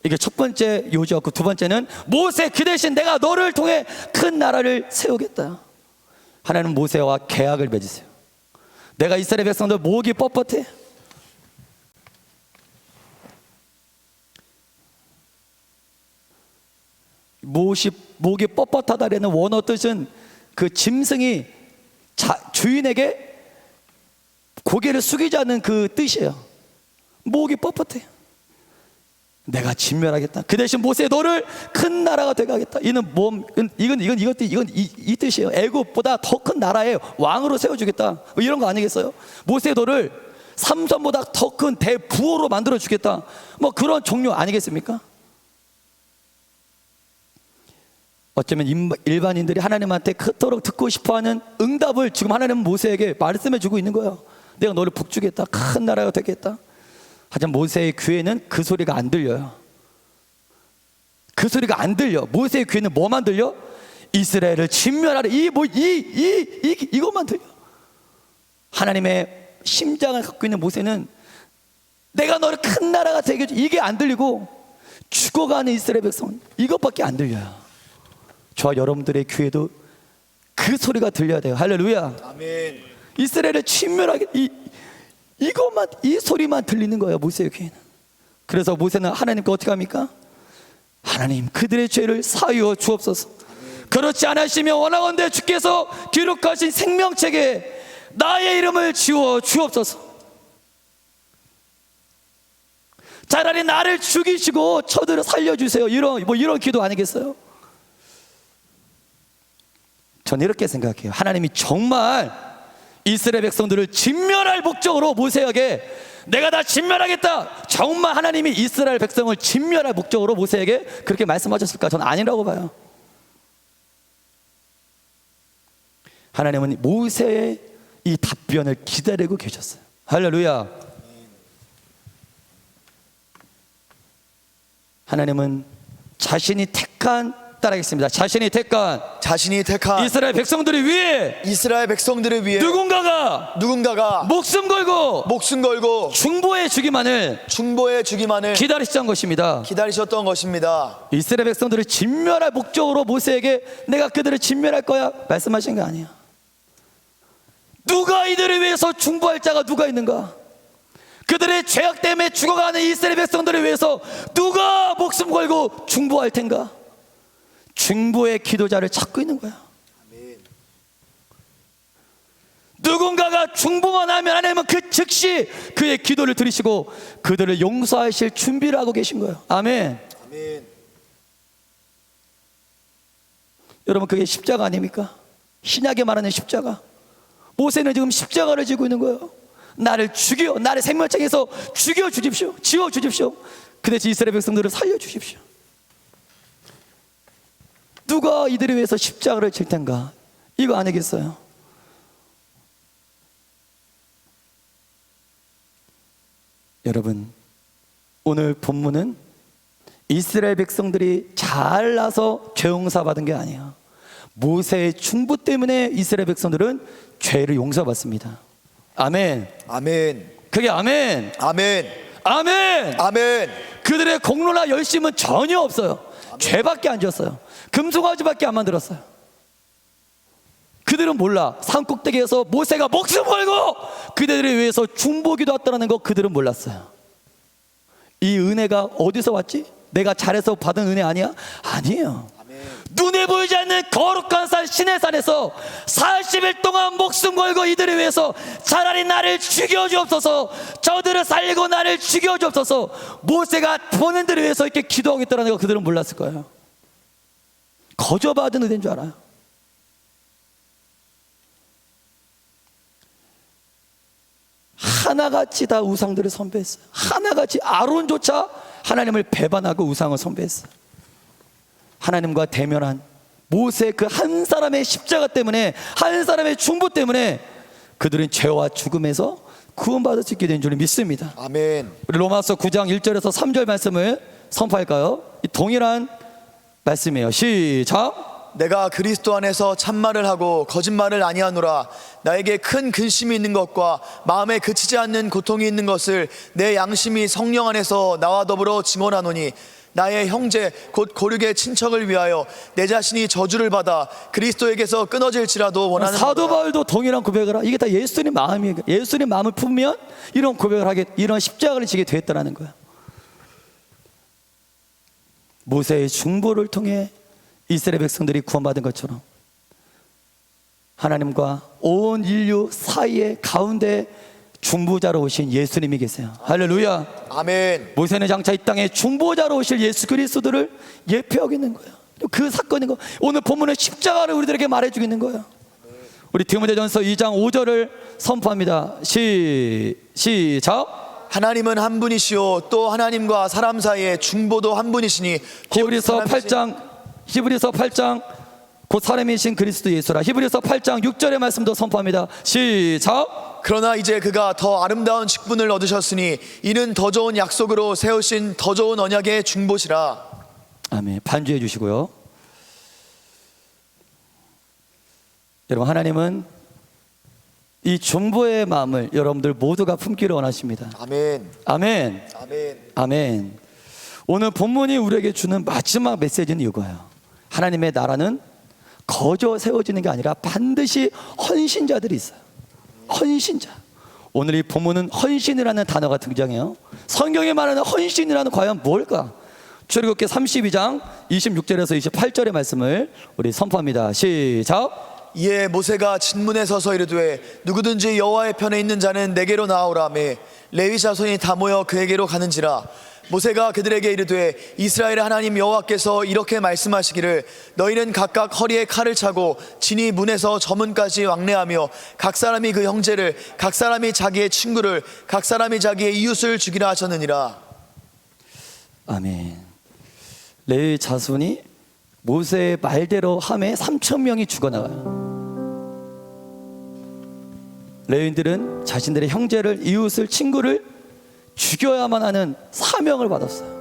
이게 첫 번째 요지였고, 두 번째는 모세 그 대신 내가 너를 통해 큰 나라를 세우겠다. 하나님은 모세와 계약을 맺으세요. 내가 이스라엘 백성들 목이 뻣뻣해. 목이 뻣뻣하다라는 원어 뜻은 그 짐승이 주인에게 고개를 숙이지 않는 그 뜻이에요. 목이 뻣뻣해. 내가 진멸하겠다. 그 대신 모세 너를 큰 나라가 되게 하겠다. 이건 이 뜻이에요. 애굽보다 더 큰 나라의 왕으로 세워주겠다. 이런 거 아니겠어요? 모세 너를 삼손보다 더 큰 대부호로 만들어 주겠다. 뭐 그런 종류 아니겠습니까? 어쩌면 일반인들이 하나님한테 그토록 듣고 싶어하는 응답을 지금 하나님은 모세에게 말씀해 주고 있는 거예요. 내가 너를 북주겠다. 큰 나라가 되겠다. 하지만 모세의 귀에는 그 소리가 안 들려요. 그 소리가 안 들려. 모세의 귀에는 뭐만 들려? 이스라엘을 진멸하라. 이것만 들려. 하나님의 심장을 갖고 있는 모세는 내가 너를 큰 나라가 되게 해줘. 이게 안 들리고 죽어가는 이스라엘 백성 이것밖에 안 들려요. 저와 여러분들의 귀에도 그 소리가 들려야 돼요. 할렐루야. 아멘. 이스라엘을 진멸하게 이것만 이 소리만 들리는 거예요. 모세의 귀에는. 그래서 모세는 하나님께 어떻게 합니까? 하나님 그들의 죄를 사유어 주옵소서. 그렇지 않으시면 원하건대 주께서 기록하신 생명책에 나의 이름을 지워 주옵소서. 차라리 나를 죽이시고 저들을 살려주세요. 이런 기도 아니겠어요? 저는 이렇게 생각해요. 하나님이 정말 이스라엘 백성들을 진멸할 목적으로 모세에게 내가 다 진멸하겠다. 정말 하나님이 이스라엘 백성을 진멸할 목적으로 모세에게 그렇게 말씀하셨을까? 저는 아니라고 봐요. 하나님은 모세의 이 답변을 기다리고 계셨어요. 할렐루야. 하나님은 자신이 택한 따라하겠습니다. 자신이 택한 이스라엘 백성들을 위해 누군가가 목숨 걸고 중보해 주기만을 기다리셨던 것입니다. 이스라엘 백성들을 진멸할 목적으로 모세에게 내가 그들을 진멸할 거야 말씀하신 거 아니에요. 누가 이들을 위해서 중보할 자가 누가 있는가? 그들의 죄악 때문에 죽어가는 이스라엘 백성들을 위해서 누가 목숨 걸고 중보할 텐가? 중보의 기도자를 찾고 있는 거야. 아멘. 누군가가 중보만 하면 하나님은 그 즉시 그의 기도를 들으시고 그들을 용서하실 준비를 하고 계신 거예요. 아멘. 아멘. 여러분 그게 십자가 아닙니까? 신약에 말하는 십자가. 모세는 지금 십자가를 지고 있는 거예요. 나를 생명책에서 죽여 주십시오. 지워 주십시오. 그 대신 이스라엘 백성들을 살려 주십시오. 누가 이들을 위해서 십자가를 질 텐가? 이거 아니겠어요? 여러분 오늘 본문은 이스라엘 백성들이 잘나서 죄 용서 받은 게 아니야. 모세의 중보 때문에 이스라엘 백성들은 죄를 용서받습니다. 아멘. 아멘. 그게 아멘. 아멘. 아멘. 아멘. 그들의 공로나 열심은 전혀 없어요. 아멘. 죄밖에 안 졌어요. 금송아지밖에 안 만들었어요. 그들은 몰라. 산꼭대기에서 모세가 목숨 걸고 그들을 위해서 중보기도 했다는 거 그들은 몰랐어요. 이 은혜가 어디서 왔지? 내가 잘해서 받은 은혜 아니야? 아니에요. 눈에 보이지 않는 거룩한 산 시내산에서 40일 동안 목숨 걸고 이들을 위해서 차라리 나를 죽여주옵소서, 저들을 살리고 나를 죽여주옵소서, 모세가 본인들을 위해서 이렇게 기도하겠다는 거 그들은 몰랐을 거예요. 거저 받은 은혜인 줄 알아요. 하나같이 다 우상들을 선배했어요. 하나같이 아론조차 하나님을 배반하고 우상을 선배했어요. 하나님과 대면한 모세 그 한 사람의 십자가 때문에, 한 사람의 중보 때문에 그들은 죄와 죽음에서 구원받을 수 있게 된 줄 믿습니다. 아멘. 우리 로마서 9장 1절에서 3절 말씀을 선포할까요? 이 동일한 말씀이에요. 시작. 내가 그리스도 안에서 참말을 하고 거짓말을 아니하노라. 나에게 큰 근심이 있는 것과 마음에 그치지 않는 고통이 있는 것을 내 양심이 성령 안에서 나와 더불어 증언하노니 나의 형제 곧 고륙의 친척을 위하여 내 자신이 저주를 받아 그리스도에게서 끊어질지라도 원하는 사도 바다. 바울도 동일한 고백을 이게 다 예수님 마음이에요. 예수님 마음을 품으면 이런 고백을 하게, 이런 십자가를 지게 됐다라는 거야. 모세의 중보를 통해 이스라엘 백성들이 구원받은 것처럼 하나님과 온 인류 사이에 가운데 중보자로 오신 예수님이 계세요. 할렐루야. 아멘. 모세는 장차 이 땅에 중보자로 오실 예수 그리스도를 예표하고 있는 거예요. 그 사건인 거. 오늘 본문의 십자가를 우리들에게 말해주고 있는 거예요. 우리 디모데전서 2장 5절을 선포합니다. 시작. 하나님은 한 분이시요 또 하나님과 사람 사이에 중보도 한 분이시니 곧 히브리서 사람이신- 8장 곧 사람이신 그리스도 예수라. 히브리서 8장 6절의 말씀도 선포합니다. 시작. 그러나 이제 그가 더 아름다운 직분을 얻으셨으니 이는 더 좋은 약속으로 세우신 더 좋은 언약의 중보시라. 아멘. 반주해 주시고요. 여러분, 하나님은 이 중보의 마음을 여러분들 모두가 품기를 원하십니다. 아멘. 아멘. 아멘. 아멘. 오늘 본문이 우리에게 주는 마지막 메시지는 이거예요. 하나님의 나라는 거저 세워지는 게 아니라 반드시 헌신자들이 있어요. 헌신자. 오늘 이 본문은 헌신이라는 단어가 등장해요. 성경에 말하는 헌신이라는 과연 뭘까? 출애굽기 32장 26절에서 28절의 말씀을 우리 선포합니다. 시작. 이에 모세가 진문에 서서 이르되 누구든지 여호와의 편에 있는 자는 내게로 나아오라매 레위 자손이 다 모여 그에게로 가는지라. 모세가 그들에게 이르되 이스라엘의 하나님 여호와께서 이렇게 말씀하시기를 너희는 각각 허리에 칼을 차고 진이 문에서 저문까지 왕래하며 각 사람이 그 형제를 각 사람이 자기의 친구를 각 사람이 자기의 이웃을 죽이라 하셨느니라. 아멘. 레위 자손이 모세의 말대로 함에 3,000명이 죽어나가요. 레위인들은 자신들의 형제를, 이웃을, 친구를 죽여야만 하는 사명을 받았어요.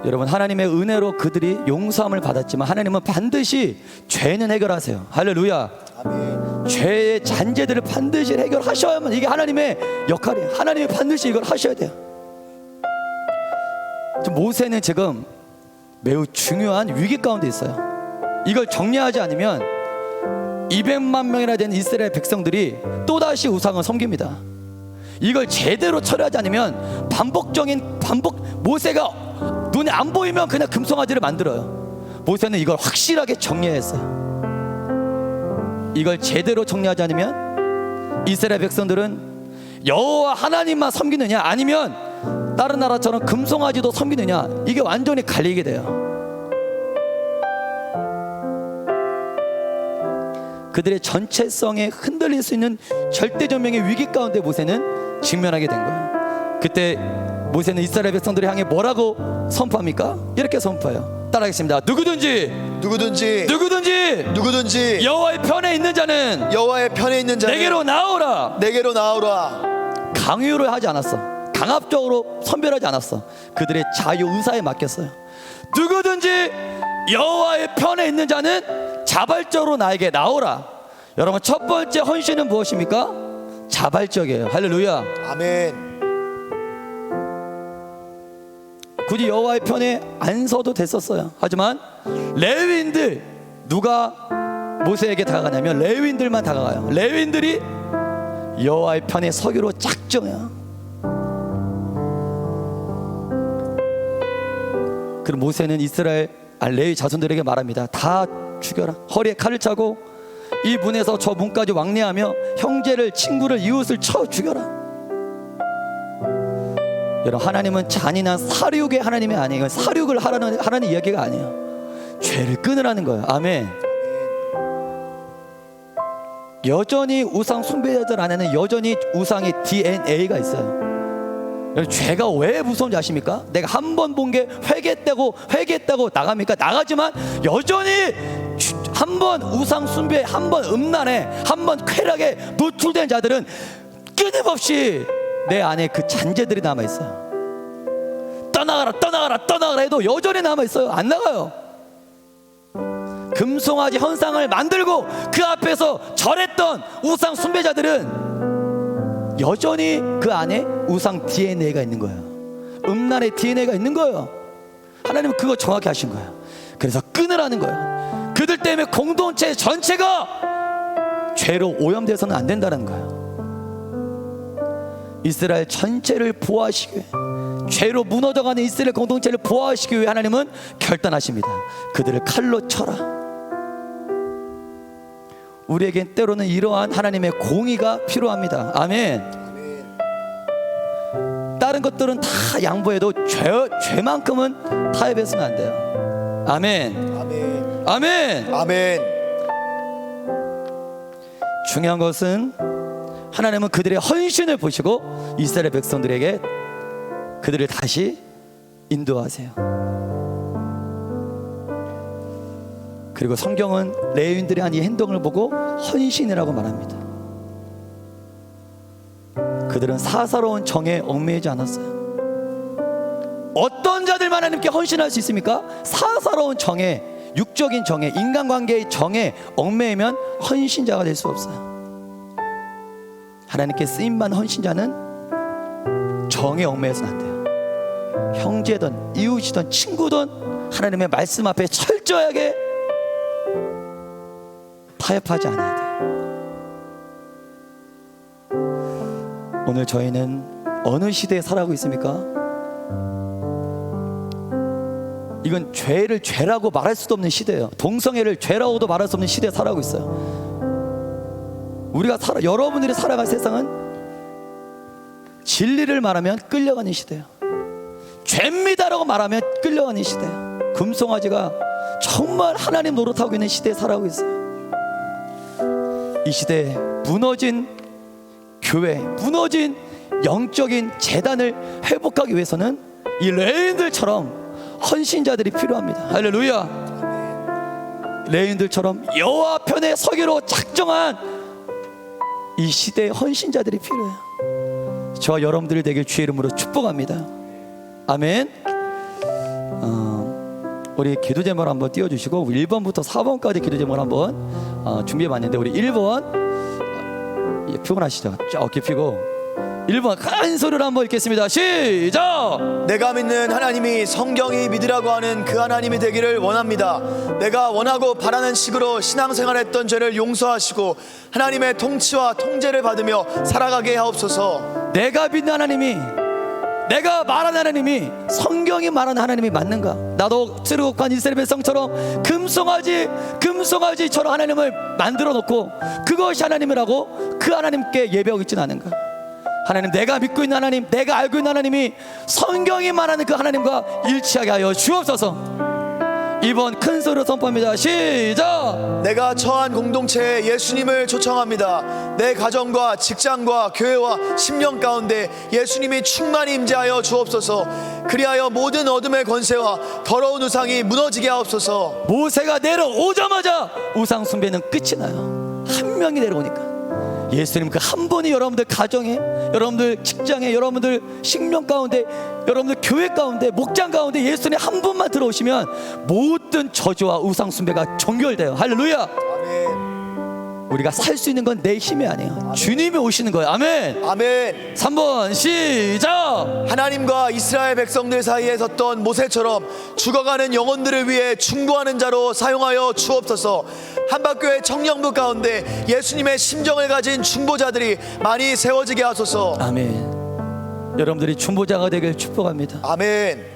여러분, 하나님의 은혜로 그들이 용서함을 받았지만 하나님은 반드시 죄는 해결하세요. 할렐루야. 아멘. 죄의 잔재들을 반드시 해결하셔야만, 이게 하나님의 역할이에요. 하나님이 반드시 이걸 하셔야 돼요. 모세는 지금 매우 중요한 위기 가운데 있어요. 이걸 정리하지 않으면 200만 명이나 되는 이스라엘 백성들이 또다시 우상을 섬깁니다. 이걸 제대로 처리하지 않으면 모세가 눈에 안 보이면 그냥 금송아지를 만들어요. 모세는 이걸 확실하게 정리했어요. 이걸 제대로 정리하지 않으면 이스라엘 백성들은 여호와 하나님만 섬기느냐, 아니면 다른 나라처럼 금송아지도 섬기느냐, 이게 완전히 갈리게 돼요. 그들의 전체성에 흔들릴 수 있는 절대절명의 위기 가운데 모세는 직면하게 된 거예요. 그때 모세는 이스라엘 백성들을 향해 뭐라고 선포합니까? 이렇게 선포해요. 따라하겠습니다. 누구든지 여호와의 편에 있는 자는 여호와의 편에 있는 자는 내게로 나오라. 내게로 나오라. 강요를 하지 않았어. 강압적으로 선별하지 않았어. 그들의 자유 의사에 맡겼어요. 누구든지 여호와의 편에 있는 자는 자발적으로 나에게 나오라. 여러분, 첫 번째 헌신은 무엇입니까? 자발적이에요. 할렐루야. 아멘. 굳이 여호와의 편에 안 서도 됐었어요. 하지만 레위인들, 누가 모세에게 다가가냐면 레위인들만 다가가요. 레위인들이 여호와의 편에 서기로 작정해요. 그럼 모세는 레위 자손들에게 말합니다. 다 죽여라. 허리에 칼을 차고 이 문에서 저 문까지 왕래하며 형제를, 친구를, 이웃을 쳐 죽여라. 여러분, 하나님은 잔인한 사륙의 하나님이 아니에요. 사륙을 하라는 이야기가 아니에요. 죄를 끊으라는 거예요. 아멘. 여전히 우상 숭배자들 안에는 여전히 우상의 DNA가 있어요. 여러분, 죄가 왜 무서운지 아십니까? 내가 한 번 본 게 회개했다고 나갑니까? 나가지만 여전히 한 번 우상 숭배, 한 번 음란에, 한 번 쾌락에 노출된 자들은 끊임없이 내 안에 그 잔재들이 남아있어요. 떠나가라 떠나가라 떠나가라 해도 여전히 남아있어요. 안 나가요. 금송아지 현상을 만들고 그 앞에서 절했던 우상 숭배자들은 여전히 그 안에 우상 DNA가 있는 거예요. 음란의 DNA가 있는 거예요. 하나님은 그거 정확히 하신 거예요. 그래서 끊으라는 거예요. 그들 때문에 공동체 전체가 죄로 오염돼서는 안 된다는 거예요. 이스라엘 전체를 보호하시기 위해, 죄로 무너져가는 이스라엘 공동체를 보호하시기 위해 하나님은 결단하십니다. 그들을 칼로 쳐라. 우리에겐 때로는 이러한 하나님의 공의가 필요합니다. 아멘. 다른 것들은 다 양보해도 죄만큼은 타협해서는 안 돼요. 아멘. 아멘. 아멘. 아멘. 중요한 것은 하나님은 그들의 헌신을 보시고 이스라엘 백성들에게 그들을 다시 인도하세요. 그리고 성경은 레위인들의 한 이 행동을 보고 헌신이라고 말합니다. 그들은 사사로운 정에 얽매이지 않았어요. 어떤 자들만 하나님께 헌신할 수 있습니까? 사사로운 정에, 육적인 정에, 인간관계의 정에 얽매이면 헌신자가 될 수 없어요. 하나님께 쓰임만 헌신자는 정에 얽매여서는 안 돼요. 형제든 이웃이든 친구든 하나님의 말씀 앞에 철저하게 타협하지 않아야 돼요. 오늘 저희는 어느 시대에 살아가고 있습니까? 이건 죄를 죄라고 말할 수도 없는 시대예요. 동성애를 죄라고도 말할 수 없는 시대에 살아가고 있어요. 우리가 여러분들이 살아갈 세상은 진리를 말하면 끌려가는 시대예요. 죄입니다라고 말하면 끌려가는 시대예요. 금송아지가 정말 하나님 노릇하고 있는 시대에 살아가고 있어요. 이 시대에 무너진 교회, 무너진 영적인 재단을 회복하기 위해서는 이 레위인들처럼 헌신자들이 필요합니다. 할렐루야. 레위인들처럼 여호와 편에 서기로 작정한 이 시대의 헌신자들이 필요해요. 저와 여러분들이 되길 주의 이름으로 축복합니다. 아멘. 우리 기도 제목을 한번 띄워주시고 1번부터 4번까지 기도 제목을 한번 준비해봤는데, 우리 1번 피곤하시죠? 쫙 어깨 펴고 1번 큰 소리로 한번 읽겠습니다. 시작. 내가 믿는 하나님이 성경이 믿으라고 하는 그 하나님이 되기를 원합니다. 내가 원하고 바라는 식으로 신앙생활했던 죄를 용서하시고 하나님의 통치와 통제를 받으며 살아가게 하옵소서. 내가 믿는 하나님이, 내가 말하는 하나님이 성경이 말하는 하나님이 맞는가? 나도 쓰르륵한 이스라엘 백성처럼 금송아지처럼 하나님을 만들어 놓고 그것이 하나님이라고 그 하나님께 예배하고 있지는 않은가? 하나님, 내가 믿고 있는 하나님, 내가 알고 있는 하나님이 성경이 말하는 그 하나님과 일치하게 하여 주옵소서. 2번 큰 소리로 선포합니다. 시작. 내가 처한 공동체에 예수님을 초청합니다. 내 가정과 직장과 교회와 심령 가운데 예수님이 충만히 임재하여 주옵소서. 그리하여 모든 어둠의 권세와 더러운 우상이 무너지게 하옵소서. 모세가 내려오자마자 우상 숭배는 끝이 나요. 한 명이 내려오니까. 예수님 그 한 분이 여러분들 가정에, 여러분들 직장에, 여러분들 식명 가운데, 여러분들 교회 가운데, 목장 가운데 예수님 한 분만 들어오시면 모든 저주와 우상 숭배가 종결돼요. 할렐루야. 아멘. 우리가 살 수 있는 건 내 힘이 아니에요. 아멘. 주님이 오시는 거예요. 아멘. 아멘. 3번 시작. 하나님과 이스라엘 백성들 사이에 섰던 모세처럼 죽어가는 영혼들을 위해 중보하는 자로 사용하여 주옵소서. 한박교회 청년부 가운데 예수님의 심정을 가진 중보자들이 많이 세워지게 하소서. 아멘. 여러분들이 중보자가 되길 축복합니다. 아멘.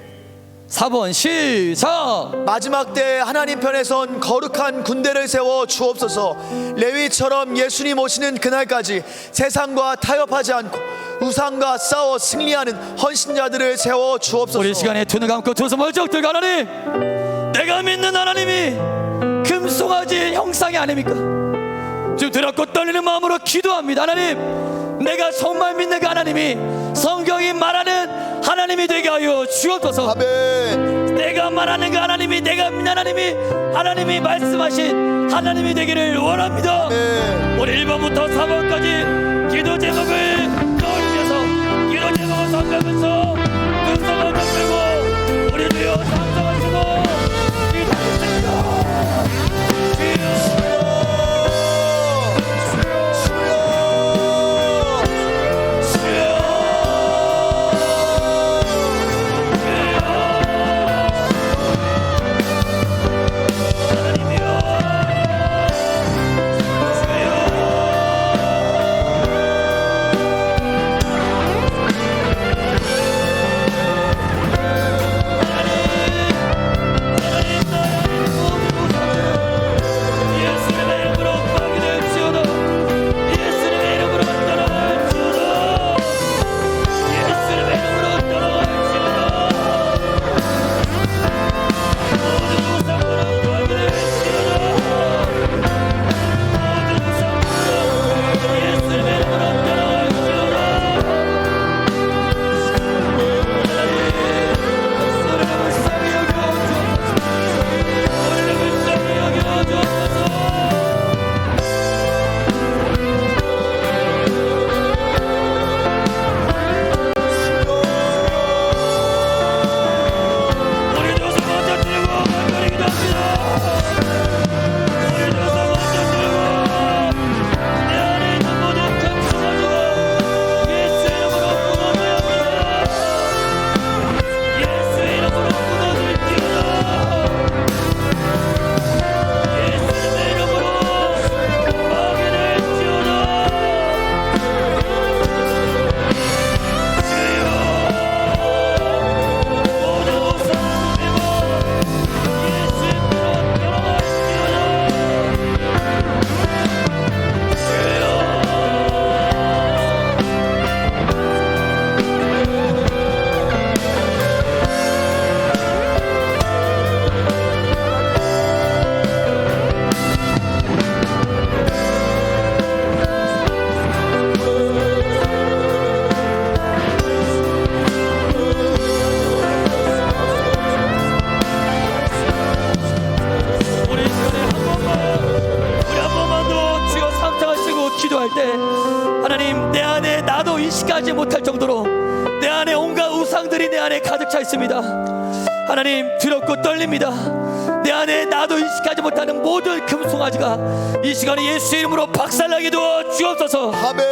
4번 시작. 마지막 때 하나님 편에 선 거룩한 군대를 세워 주옵소서. 레위처럼 예수님 오시는 그날까지 세상과 타협하지 않고 우상과 싸워 승리하는 헌신자들을 세워 주옵소서. 우리 시간에 두 눈 감고 두 손 멀쩍 들고, 하나님, 내가 믿는 하나님이 금송아지 형상이 아닙니까? 지금 두렵고 떨리는 마음으로 기도합니다. 하나님, 내가 정말 믿는 그 하나님이 성경이 말하는 하나님이 되게 하여 주옵소서. 아멘. 내가 말하는 그 하나님이, 내가 믿는 하나님이 말씀하신 하나님이 되기를 원합니다. 우리 1번부터 4번까지 기도 제목을 떠올리면서 기도 제목을 선포하면서 눈썹을 들고 우리 주여 찬송하시고 기도하겠습니다. 기도할 때 하나님, 내 안에 나도 인식하지 못할 정도로 내 안에 온갖 우상들이 내 안에 가득 차 있습니다. 하나님, 두렵고 떨립니다. 내 안에 나도 인식하지 못하는 모든 금송아지가 이 시간에 예수 이름으로 박살나게 도와 주옵소서. 아멘.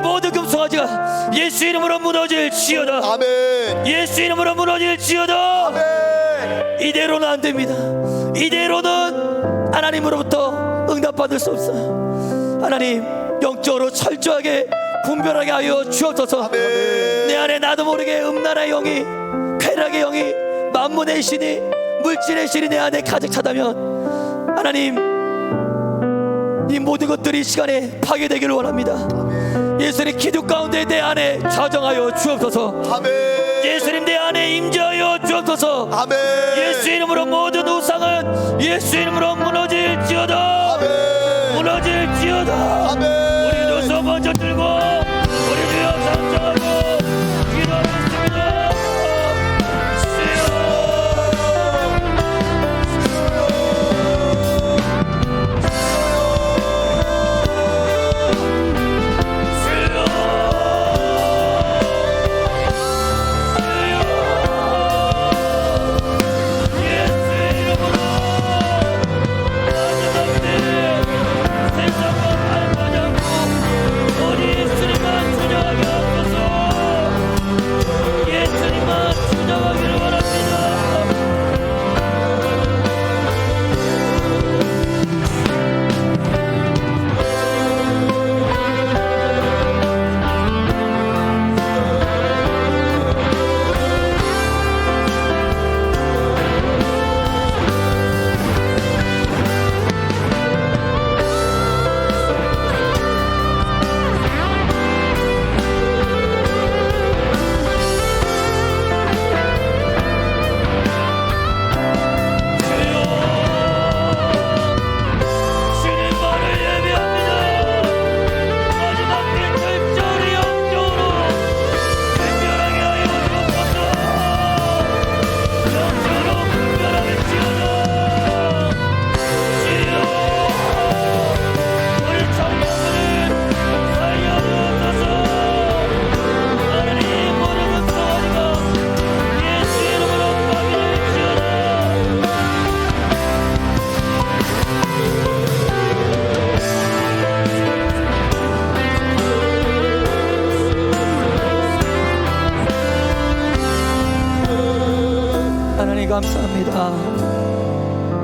모든 금송아지가 예수 이름으로 무너질지어다. 아멘. 예수 이름으로 무너질지어다. 아멘. 이대로는 안 됩니다. 이대로는 하나님으로부터 응답받을 수 없어요. 하나님, 영적으로 철저하게 분별하게 하여 주옵소서. 아멘. 내 안에 나도 모르게 음란의 영이, 쾌락의 영이, 만문의 신이, 물질의 신이 내 안에 가득 차다면 하나님, 이 모든 것들이 이 시간에 파괴되기를 원합니다. 예수님, 기도 가운데 내 안에 자정하여 주옵소서. 아멘. 예수님, 내 안에 임재하여 주옵소서. 아멘. 예수 이름으로 모든 우상은 예수 이름으로 무너질지어다. 아멘. 무너질지어다. 아멘. 우리 두 손 먼저 들고 우리 주여 찬송하고 기도하겠습니다. 세상과 발바닥 감사합니다.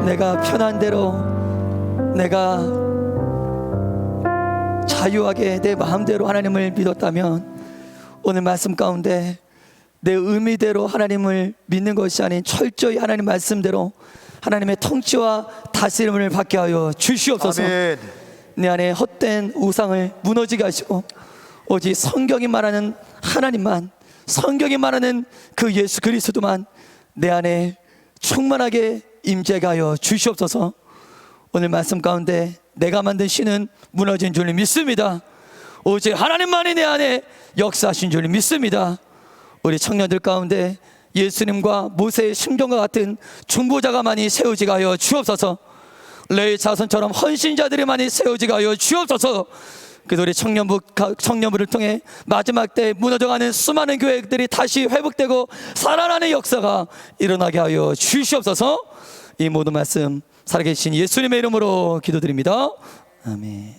내가 편한 대로 내가 자유하게 내 마음대로 하나님을 믿었다면 오늘 말씀 가운데 내 의미대로 하나님을 믿는 것이 아닌 철저히 하나님 말씀대로 하나님의 통치와 다스림을 받게 하여 주시옵소서. 아멘. 내 안에 헛된 우상을 무너지게 하시고 오직 성경이 말하는 하나님만, 성경이 말하는 그 예수 그리스도만 내 안에 충만하게 임재가 하여 주시옵소서. 오늘 말씀 가운데 내가 만든 신은 무너진 줄 믿습니다. 오직 하나님만이 내 안에 역사하신 줄 믿습니다. 우리 청년들 가운데 예수님과 모세의 심정과 같은 중보자가 많이 세우지가 하여 주옵소서. 레위 자손처럼 헌신자들이 많이 세우지가 하여 주옵소서. 그래서 우리 청년부를 통해 마지막 때 무너져가는 수많은 교회들이 다시 회복되고 살아나는 역사가 일어나게 하여 주시옵소서. 이 모든 말씀 살아계신 예수님의 이름으로 기도드립니다. 아멘.